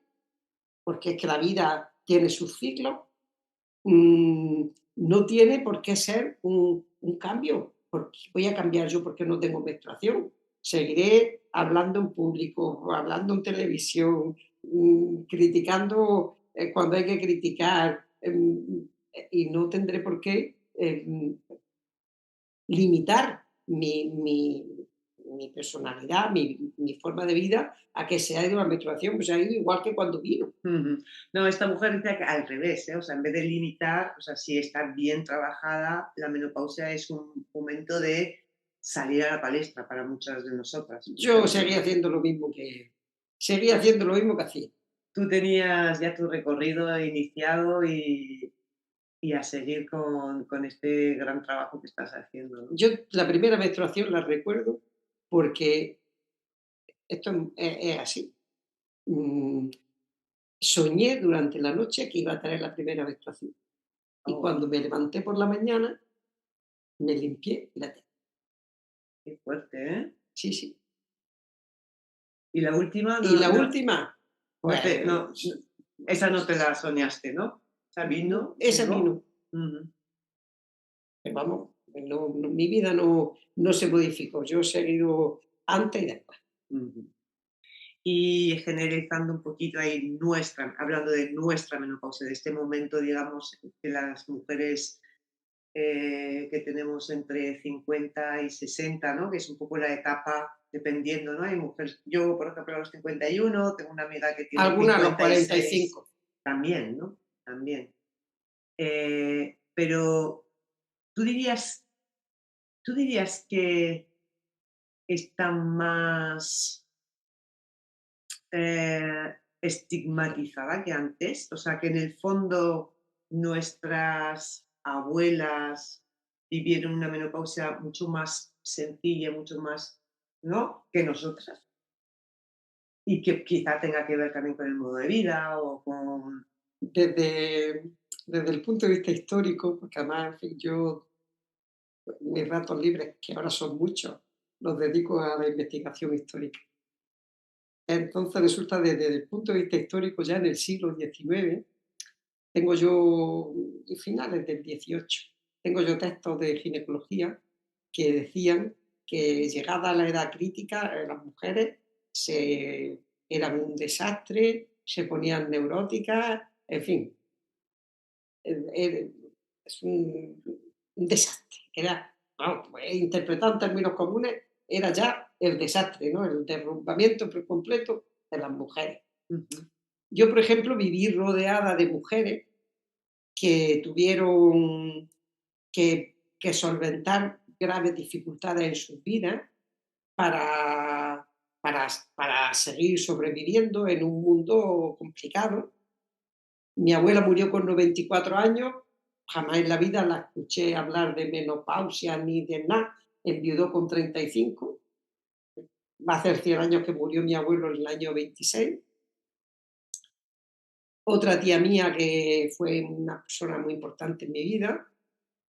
porque es que la vida tiene sus ciclos, mm, no tiene por qué ser un cambio. ¿Por qué voy a cambiar yo porque no tengo menstruación? Seguiré hablando en público, hablando en televisión, criticando cuando hay que criticar, y no tendré por qué limitar mi personalidad, mi forma de vida a que se ha ido la menstruación, pues se ha ido igual que cuando vino. Ujú. No, esta mujer dice que al revés, ¿eh? O sea, en vez de limitar, o sea, si está bien trabajada, la menopausia es un momento de salir a la palestra para muchas de nosotras. Yo seguía haciendo lo mismo que hacía. Tú tenías ya tu recorrido iniciado y a seguir con este gran trabajo que estás haciendo, ¿no? Yo la primera menstruación la recuerdo porque esto es así. Mm, Soñé durante la noche que iba a tener la primera menstruación. Y Oh, cuando me levanté por la mañana, me limpié y la tenía. qué fuerte, ¿eh? Sí, sí. Y la última Y no, la no, última, no te, pues, no, esa no te la soñaste, ¿no? O sea, vino, esa llegó. vino. Ujú, Vamos, mi vida no se modificó. Yo he seguido antes y después. ujú. Y generalizando un poquito ahí hablando de nuestra menopausia, de este momento, digamos, de las mujeres que tenemos entre 50 y 60, ¿no? Que es un poco la etapa, dependiendo, ¿no? Hay mujeres, yo por ejemplo a los 51, tengo una amiga que tiene Algunas a los 56, 45. también, ¿no? También. Pero tú dirías, tú dirías que está más estigmatizada que antes, o sea, que en el fondo nuestras abuelas vivieron una menopausia mucho más sencilla, mucho más, ¿no? Que nosotras. Y que quizá tenga que ver también con el modo de vida o con... Desde, desde el punto de vista histórico, porque además, en fin, yo mis ratos libres, que ahora son muchos, los dedico a la investigación histórica. Entonces resulta desde el punto de vista histórico, ya en el siglo XIX, tengo yo, y finales del XVIII, tengo yo textos de ginecología que decían que llegada a la edad crítica, las mujeres eran un desastre, se ponían neuróticas, en fin, es un desastre. Era, vamos, pues, interpretado en términos comunes, era ya el desastre, ¿no? El derrumbamiento por completo de las mujeres. Ujú, Yo, por ejemplo, viví rodeada de mujeres que tuvieron que solventar graves dificultades en sus vidas para, para seguir sobreviviendo en un mundo complicado. Mi abuela murió con 94 años, jamás en la vida la escuché hablar de menopausia ni de nada, enviudó con 35 va a hacer 100 años que murió mi abuelo en el año 26. Otra tía mía que fue una persona muy importante en mi vida,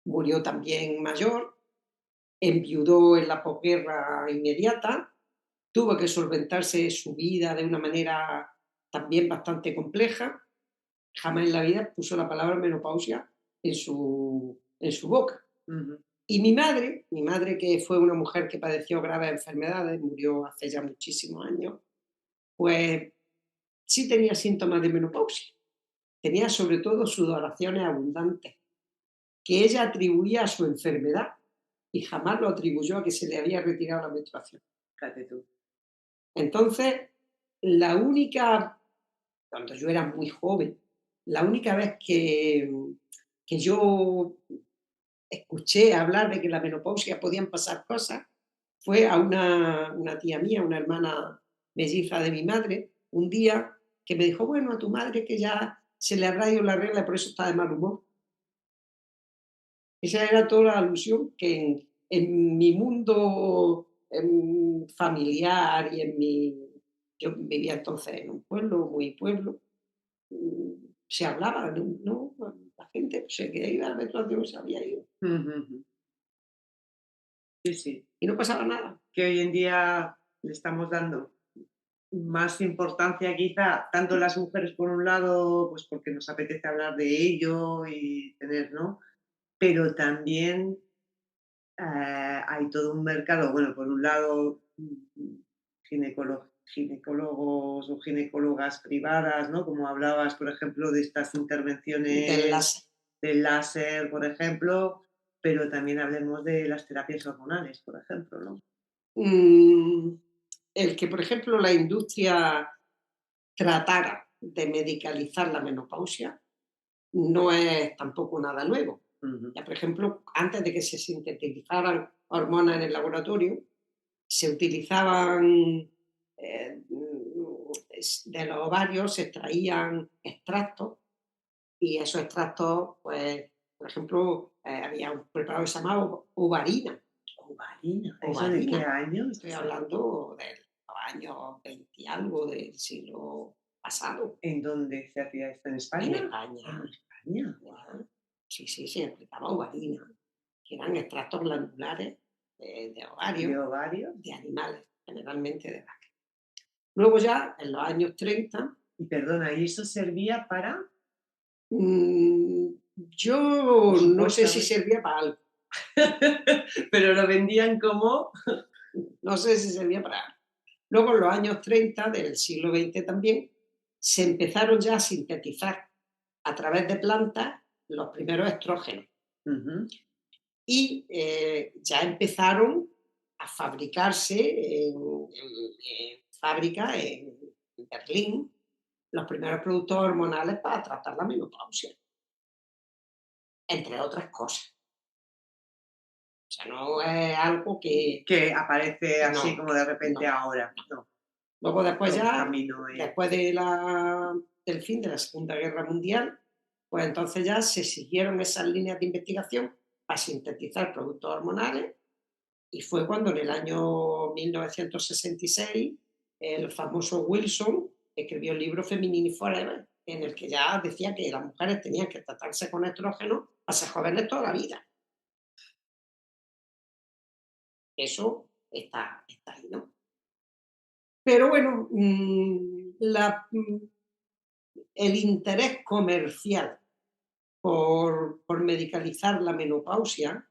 murió también mayor, enviudó en la posguerra inmediata, tuvo que solventarse su vida de una manera también bastante compleja. Jamás en la vida puso la palabra menopausia en su boca. Ujú. Y mi madre, que fue una mujer que padeció graves enfermedades, murió hace ya muchísimos años, pues sí tenía síntomas de menopausia. Tenía sobre todo sudoraciones abundantes, que ella atribuía a su enfermedad y jamás lo atribuyó a que se le había retirado la menstruación. Fíjate tú. Entonces, cuando yo era muy joven, la única vez que yo escuché hablar de que la menopausia podían pasar cosas fue a una tía mía, una hermana melliza de mi madre, un día que me dijo, bueno, a tu madre que ya se le habrá ido la regla y por eso está de mal humor. Esa era toda la alusión que en mi mundo familiar y yo vivía entonces en un pueblo, muy pueblo, se hablaba, ¿no? La gente se quería ir a la menstruación, se había ido. Ujú, ujú. Sí, sí. Y no pasaba nada. Que hoy en día le estamos dando más importancia quizá, tanto las mujeres por un lado, pues porque nos apetece hablar de ello y tener, ¿no? Pero también hay todo un mercado, bueno, por un lado, ginecólogos o ginecólogas privadas, ¿no? Como hablabas, por ejemplo, de estas Del intervenciones láser. del láser, por ejemplo, pero también hablemos de las terapias hormonales, por ejemplo, ¿no? Mm, el que, por ejemplo, la industria tratara de medicalizar la menopausia no es tampoco nada nuevo. Ujú. Ya, por ejemplo, antes de que se sintetizaran hormonas en el laboratorio, se utilizaban de los ovarios, se extraían extractos y esos extractos, pues, por ejemplo, había un preparado que se llamaba ovarina. Ovarina, ¿eso de qué Ovarina. año? Estoy hablando de los años 20 y algo del siglo pasado. ¿En dónde se hacía esto? ¿En En España? España. En España. Ajá. Sí, sí, se aplicaba ovarina, que eran extractos glandulares de ovario ¿De ovario? de animales, generalmente de vacas. Luego ya, en los años 30, Y perdona, ¿y eso servía para? yo Por no sé si supuestamente. servía para algo, Pero lo vendían como. no sé si servía para algo. Luego, en los años 30 del siglo XX también, se empezaron ya a sintetizar a través de plantas los primeros estrógenos. Ujú. Y ya empezaron a fabricarse en fábricas en Berlín los primeros productos hormonales para tratar la menopausia, entre otras cosas. O sea, no es algo que Que aparece así no, como de repente no. ahora. No, Luego después todo un ya, camino. después del fin de la Segunda Guerra Mundial, pues entonces ya se siguieron esas líneas de investigación para sintetizar productos hormonales. Y fue cuando en el año 1966 el famoso Wilson escribió el libro Femininity Forever, en el que ya decía que las mujeres tenían que tratarse con estrógeno para ser jóvenes toda la vida. Eso está ahí, ¿no? Pero bueno, el interés comercial por medicalizar la menopausia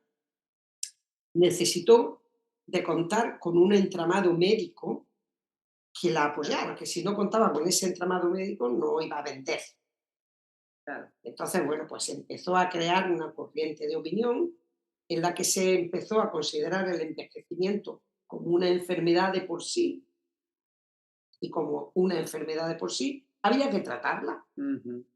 necesitó de contar con un entramado médico que la apoyara, que si no contaba con ese entramado médico no iba a vender. Claro. Entonces, bueno, pues se empezó a crear una corriente de opinión en la que se empezó a considerar el envejecimiento como una enfermedad de por sí, y como una enfermedad de por sí había que tratarla. Ujú.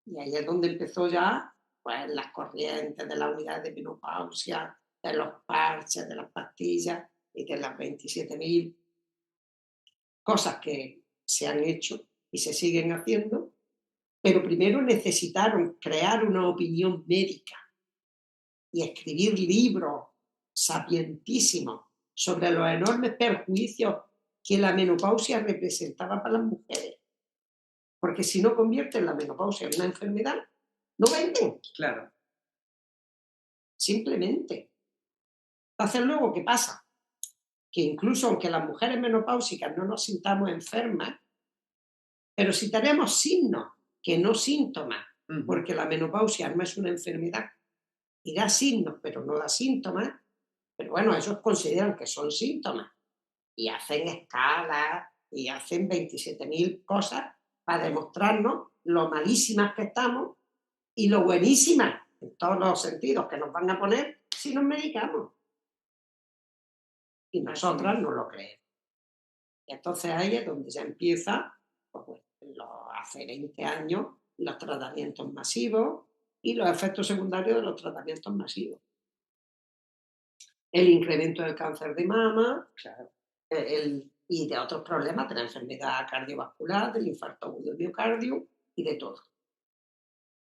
Y ahí es donde empezó ya pues, las corrientes de la unidad de menopausia, de los parches, de las pastillas y de las 27.000 cosas que se han hecho y se siguen haciendo, pero primero necesitaron crear una opinión médica y escribir libros sapientísimos sobre los enormes perjuicios que la menopausia representaba para las mujeres. Porque si no convierten la menopausia en una enfermedad, no venden, Claro. simplemente. Entonces, luego, ¿qué pasa? Que incluso aunque las mujeres menopáusicas no nos sintamos enfermas, pero si tenemos signos que no síntomas, Ujú. porque la menopausia no es una enfermedad y da signos, pero no da síntomas, pero bueno, esos consideran que son síntomas y hacen escalas y hacen 27.000 cosas para demostrarnos lo malísimas que estamos y lo buenísimas en todos los sentidos que nos van a poner si nos medicamos. Y nosotras mismo. no lo creemos. Y entonces ahí es donde ya empieza, pues, hace 20 años, los tratamientos masivos y los efectos secundarios de los tratamientos masivos. El incremento del cáncer de mama Claro. y de otros problemas, de la enfermedad cardiovascular, del infarto agudo del miocardio y de todo.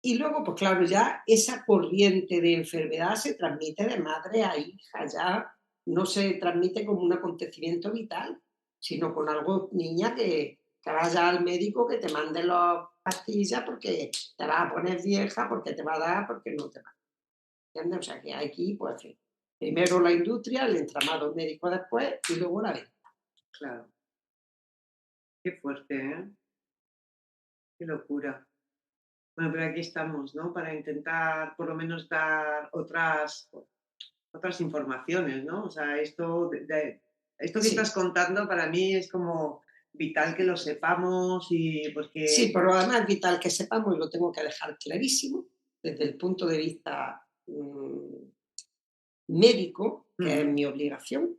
Y luego, pues claro, ya esa corriente de enfermedad se transmite de madre a hija, ya no se transmite como un acontecimiento vital, sino con algo, niña, que vaya al médico, que te mande las pastillas porque te vas a poner vieja, porque te va a dar, porque no te va. ¿Entiendes? O sea que aquí, pues, primero la industria, el entramado médico después y luego la venta. Claro. Qué fuerte, ¿eh? Qué locura. Bueno, pero aquí estamos, ¿no? Para intentar por lo menos dar otras informaciones, ¿no? O sea, esto que Sí, estás contando para mí es como vital que lo sepamos y sí, porque... pero además es vital que sepamos, y lo tengo que dejar clarísimo, desde el punto de vista médico, que es Ujú. mi obligación,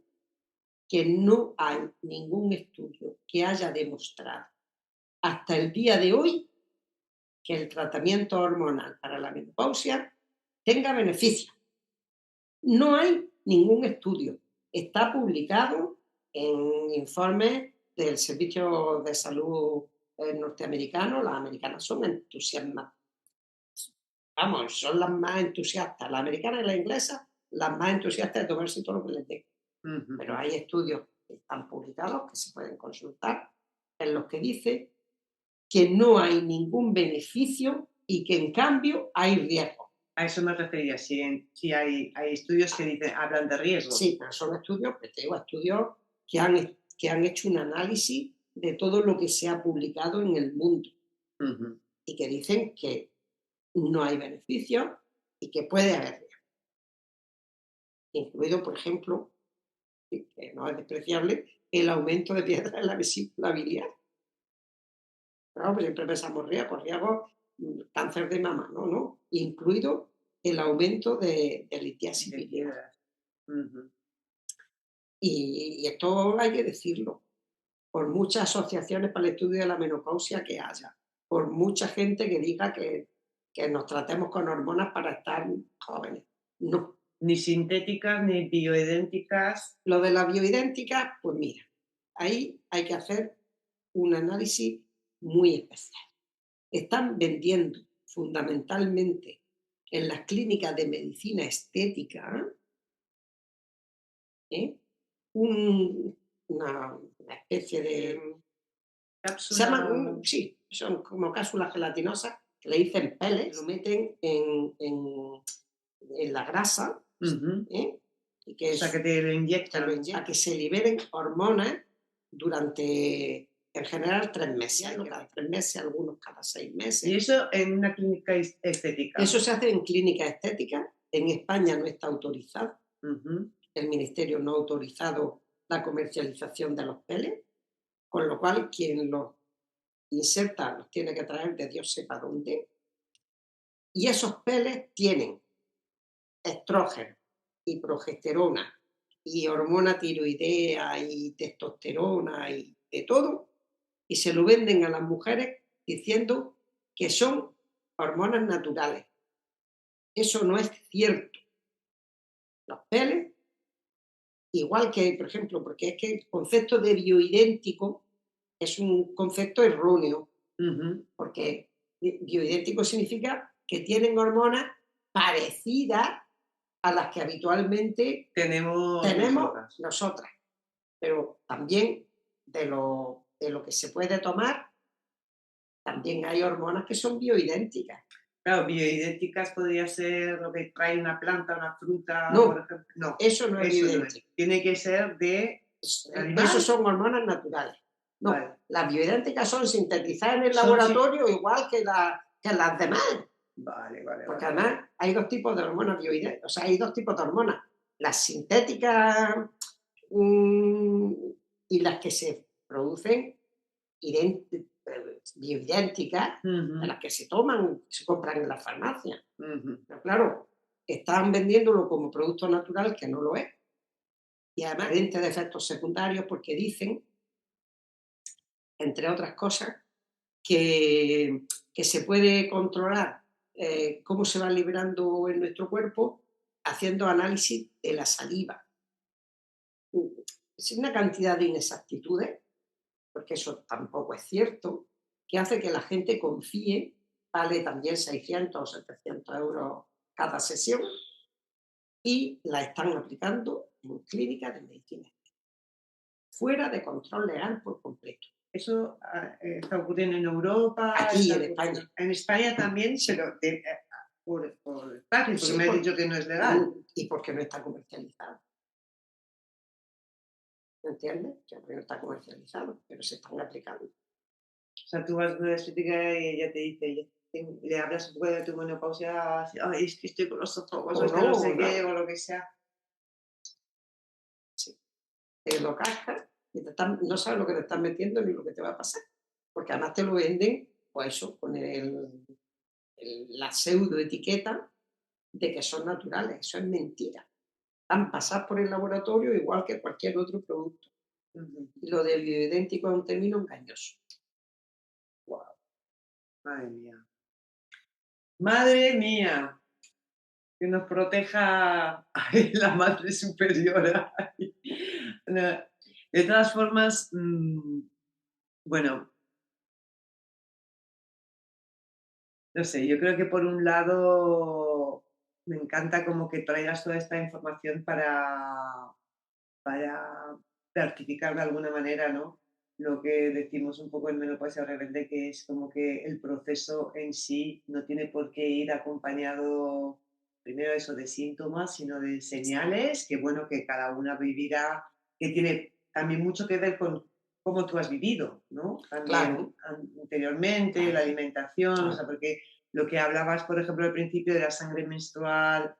que no hay ningún estudio que haya demostrado hasta el día de hoy que el tratamiento hormonal para la menopausia tenga beneficio. No hay ningún estudio. Está publicado en informes del Servicio de Salud norteamericano. Las americanas son entusiasmadas. Vamos, son las más entusiastas. Las americanas y las inglesas, las más entusiastas de tomarse todo lo que les dé. Ujú. Pero hay estudios que están publicados, que se pueden consultar, en los que dice que no hay ningún beneficio y que en cambio hay riesgo. A eso me refería, si hay estudios que dicen, hablan de riesgos. Sí, pero son estudios, pues te digo, estudios que han hecho un análisis de todo lo que se ha publicado en el mundo Ujú. y que dicen que no hay beneficio y que puede haber riesgo. Incluido, por ejemplo, que no es despreciable, el aumento de piedras en la vesícula biliar. Claro, pues siempre pensamos riesgo, cáncer de mama, no, incluido el aumento de litiasis De biliar. piedras. Ujú. Y esto hay que decirlo, por muchas asociaciones para el estudio de la menopausia que haya, por mucha gente que diga que nos tratemos con hormonas para estar jóvenes. No. Ni sintéticas ni bioidénticas. Lo de la bioidéntica, pues mira, ahí hay que hacer un análisis muy especial. Están vendiendo fundamentalmente en las clínicas de medicina estética ¿eh? Una especie de... Se Cápsula. llaman, sí, son como cápsulas gelatinosas que le dicen pellets, lo meten en la grasa Ujú. ¿eh? Y O que sea, que te lo inyectan. a que se liberen hormonas durante, en general, 3 meses. Cada 3 meses, algunos cada 6 meses. Y eso en una clínica estética. Eso se hace en clínicas estéticas. En España no está autorizado. Ujú. El Ministerio no ha autorizado la comercialización de los pellets, con lo cual quien los inserta los tiene que traer de Dios sepa dónde. Y esos pellets tienen estrógeno y progesterona y hormona tiroidea y testosterona y de todo, y se lo venden a las mujeres diciendo que son hormonas naturales. Eso no es cierto. Los pellets, igual que, por ejemplo, porque es que el concepto de bioidéntico es un concepto erróneo, Ujú. porque bioidéntico significa que tienen hormonas parecidas a las que habitualmente Tenemos tenemos nosotras. nosotras. Pero también de lo que se puede tomar, también hay hormonas que son bioidénticas. Claro, bioidénticas podría ser lo que trae una planta, una fruta, No, por ejemplo. No, Eso no es eso no es. bioidéntico. Tiene que ser de animal. Esos son hormonas naturales. No, Vale. las bioidénticas son sintetizadas en el Son laboratorio igual que las demás. Vale, Porque vale. además hay dos tipos de hormonas bioidénticas. O sea, hay dos tipos de hormonas. Las sintéticas y las que se producen bioidénticas, de las que se toman, se compran en la farmacia. Pero claro, están vendiéndolo como producto natural, que no lo es. Y además carente de efectos secundarios porque dicen, entre otras cosas, que se puede controlar cómo se va liberando en nuestro cuerpo haciendo análisis de la saliva. Es una cantidad de inexactitudes, porque eso tampoco es cierto, que hace que la gente confíe, vale también 600 o 700 euros cada sesión, y la están aplicando en clínicas de medicina, fuera de control legal por completo. Eso está ocurriendo en Europa. Aquí en España. En España también, pero por España, porque me has dicho que no es legal. Y porque no está comercializado. ¿Me entiendes? Que no está comercializado, pero se están aplicando. O sea, tú vas a una estética y ella te dice, le hablas un poco de tu menopausia, ay, es que estoy con los ojos, o es que no sé qué, o lo que sea. Sí. Te lo cascas y no sabes lo que te están metiendo ni lo que te va a pasar. Porque además te lo venden, pues eso, con la pseudo etiqueta de que son naturales. Eso es mentira. Están pasadas por el laboratorio igual que cualquier otro producto. Y lo de bioidéntico es un término engañoso. Wow. Madre mía. Madre mía. Que nos proteja la madre superiora. De todas formas, bueno, no sé, yo creo que por un lado me encanta como que traigas toda esta información para certificar de alguna manera, ¿no? Lo que decimos un poco en Menopausia Rebelde, que es como que el proceso en sí no tiene por qué ir acompañado primero eso de síntomas, sino de señales, que bueno, que cada una vivirá, que tiene también mucho que ver con cómo tú has vivido, ¿no? También anteriormente, la alimentación, o sea, porque lo que hablabas, por ejemplo, al principio de la sangre menstrual,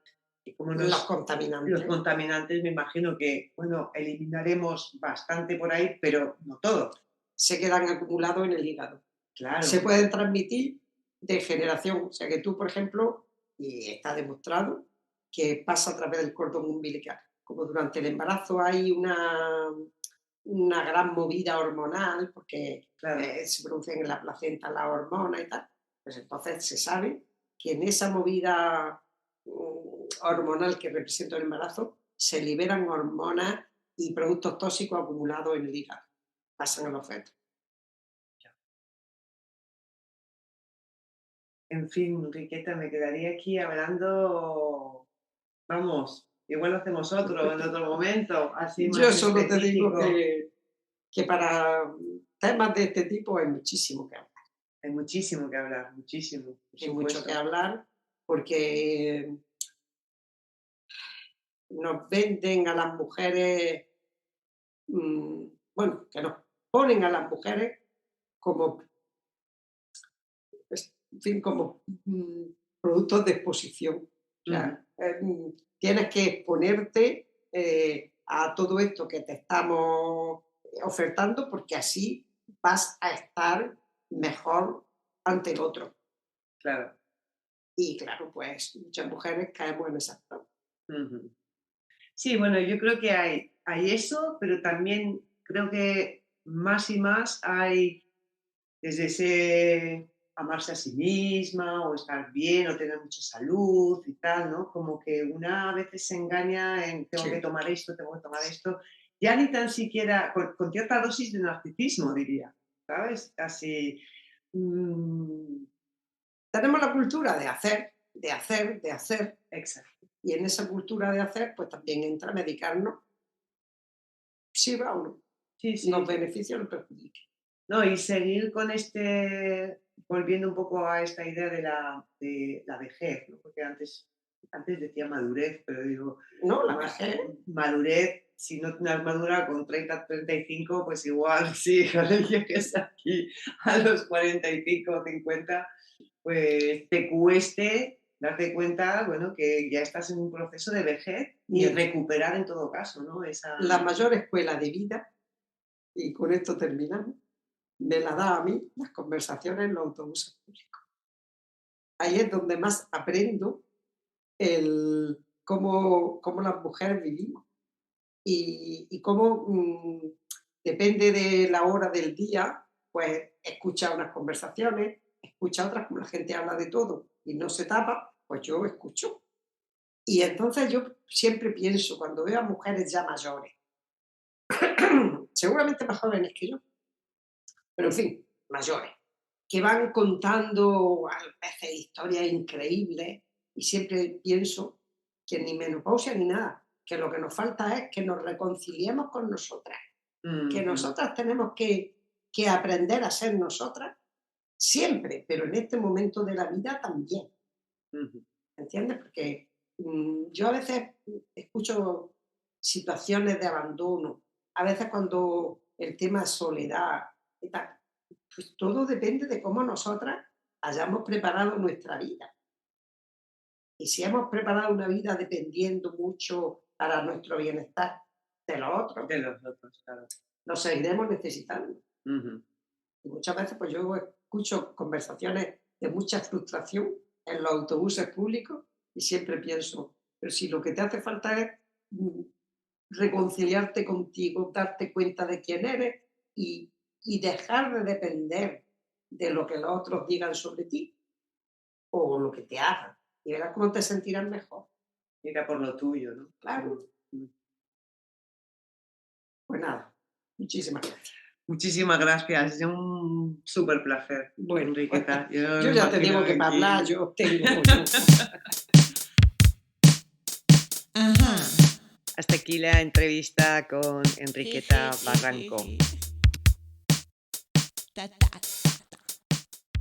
como los contaminantes, me imagino que, bueno, eliminaremos bastante por ahí, pero no todo. Se quedan acumulados en el hígado. Claro. Se pueden transmitir de generación. O sea que tú, por ejemplo, y está demostrado, que pasa a través del cordón umbilical. Como durante el embarazo hay una gran movida hormonal, porque se producen en la placenta las hormonas y tal, pues entonces se sabe que en esa movida hormonal que representa el embarazo se liberan hormonas y productos tóxicos acumulados en el hígado. Pasan a los fetos. En fin, Enriqueta, me quedaría aquí hablando, vamos, igual lo hacemos en otro momento, así más Yo solo específico. te digo que para temas de este tipo hay muchísimo que hablar. Hay muchísimo que hablar, muchísimo. Hay mucho que hablar porque nos venden a las mujeres, bueno, que nos ponen a las mujeres como, en fin, como productos de exposición. O sea, tienes que exponerte a todo esto que te estamos ofertando porque así vas a estar mejor ante el otro. Claro. Y claro, pues muchas mujeres caemos en esas trampas. Sí, bueno, yo creo que hay eso, pero también creo que más y más hay desde ese amarse a sí misma o estar bien o tener mucha salud y tal, ¿no? Como que una a veces se engaña en tengo que tomar esto, tengo que tomar esto, ya ni tan siquiera, con cierta dosis de narcisismo, diría, ¿sabes? Así. Tenemos la cultura de hacer. Exacto. Y en esa cultura de hacer, pues también entra medicarnos, sirva o no. Sí, sí. nos beneficie o nos perjudique. No, y seguir con volviendo un poco a esta idea de la vejez, ¿no? Porque antes decía madurez, pero digo, No, la ma- vejez, madurez, si no has madurado con 30, 35, pues igual sí, cuando llegues aquí a los 45 o 50, pues te cueste darte cuenta, bueno, que ya estás en un proceso de vejez y Mira. recuperar en todo caso, ¿no? la mayor escuela de vida, y con esto terminamos, me la da a mí las conversaciones en los autobuses públicos. Ahí es donde más aprendo cómo las mujeres vivimos y cómo depende de la hora del día, pues escucha unas conversaciones, escucha otras, como la gente habla de todo y no se tapa, pues yo escucho. Y entonces yo siempre pienso, cuando veo a mujeres ya mayores, seguramente más jóvenes que yo, pero en fin, mayores, que van contando a veces historias increíbles y siempre pienso que ni menopausia ni nada, que lo que nos falta es que nos reconciliemos con nosotras, que nosotras tenemos que aprender a ser nosotras siempre, pero en este momento de la vida también, ¿entiendes? Porque yo a veces escucho situaciones de abandono, a veces cuando el tema es soledad y tal, pues todo depende de cómo nosotras hayamos preparado nuestra vida. Y si hemos preparado una vida dependiendo mucho para nuestro bienestar de los otros, De los otros, claro. nos seguiremos necesitando. Ujú. Y muchas veces pues yo escucho conversaciones de mucha frustración en los autobuses públicos y siempre pienso, pero si lo que te hace falta es reconciliarte contigo, darte cuenta de quién eres y dejar de depender de lo que los otros digan sobre ti o lo que te hagan. Y verás cómo te sentirás mejor. Ir por lo tuyo, ¿no? Claro. Pues nada, muchísimas gracias. Muchísimas gracias, es un súper placer. Bueno, Enriqueta. yo ya te digo que para hablar, yo tengo. Ajá. Hasta aquí la entrevista con Enriqueta Barranco. Ta, ta,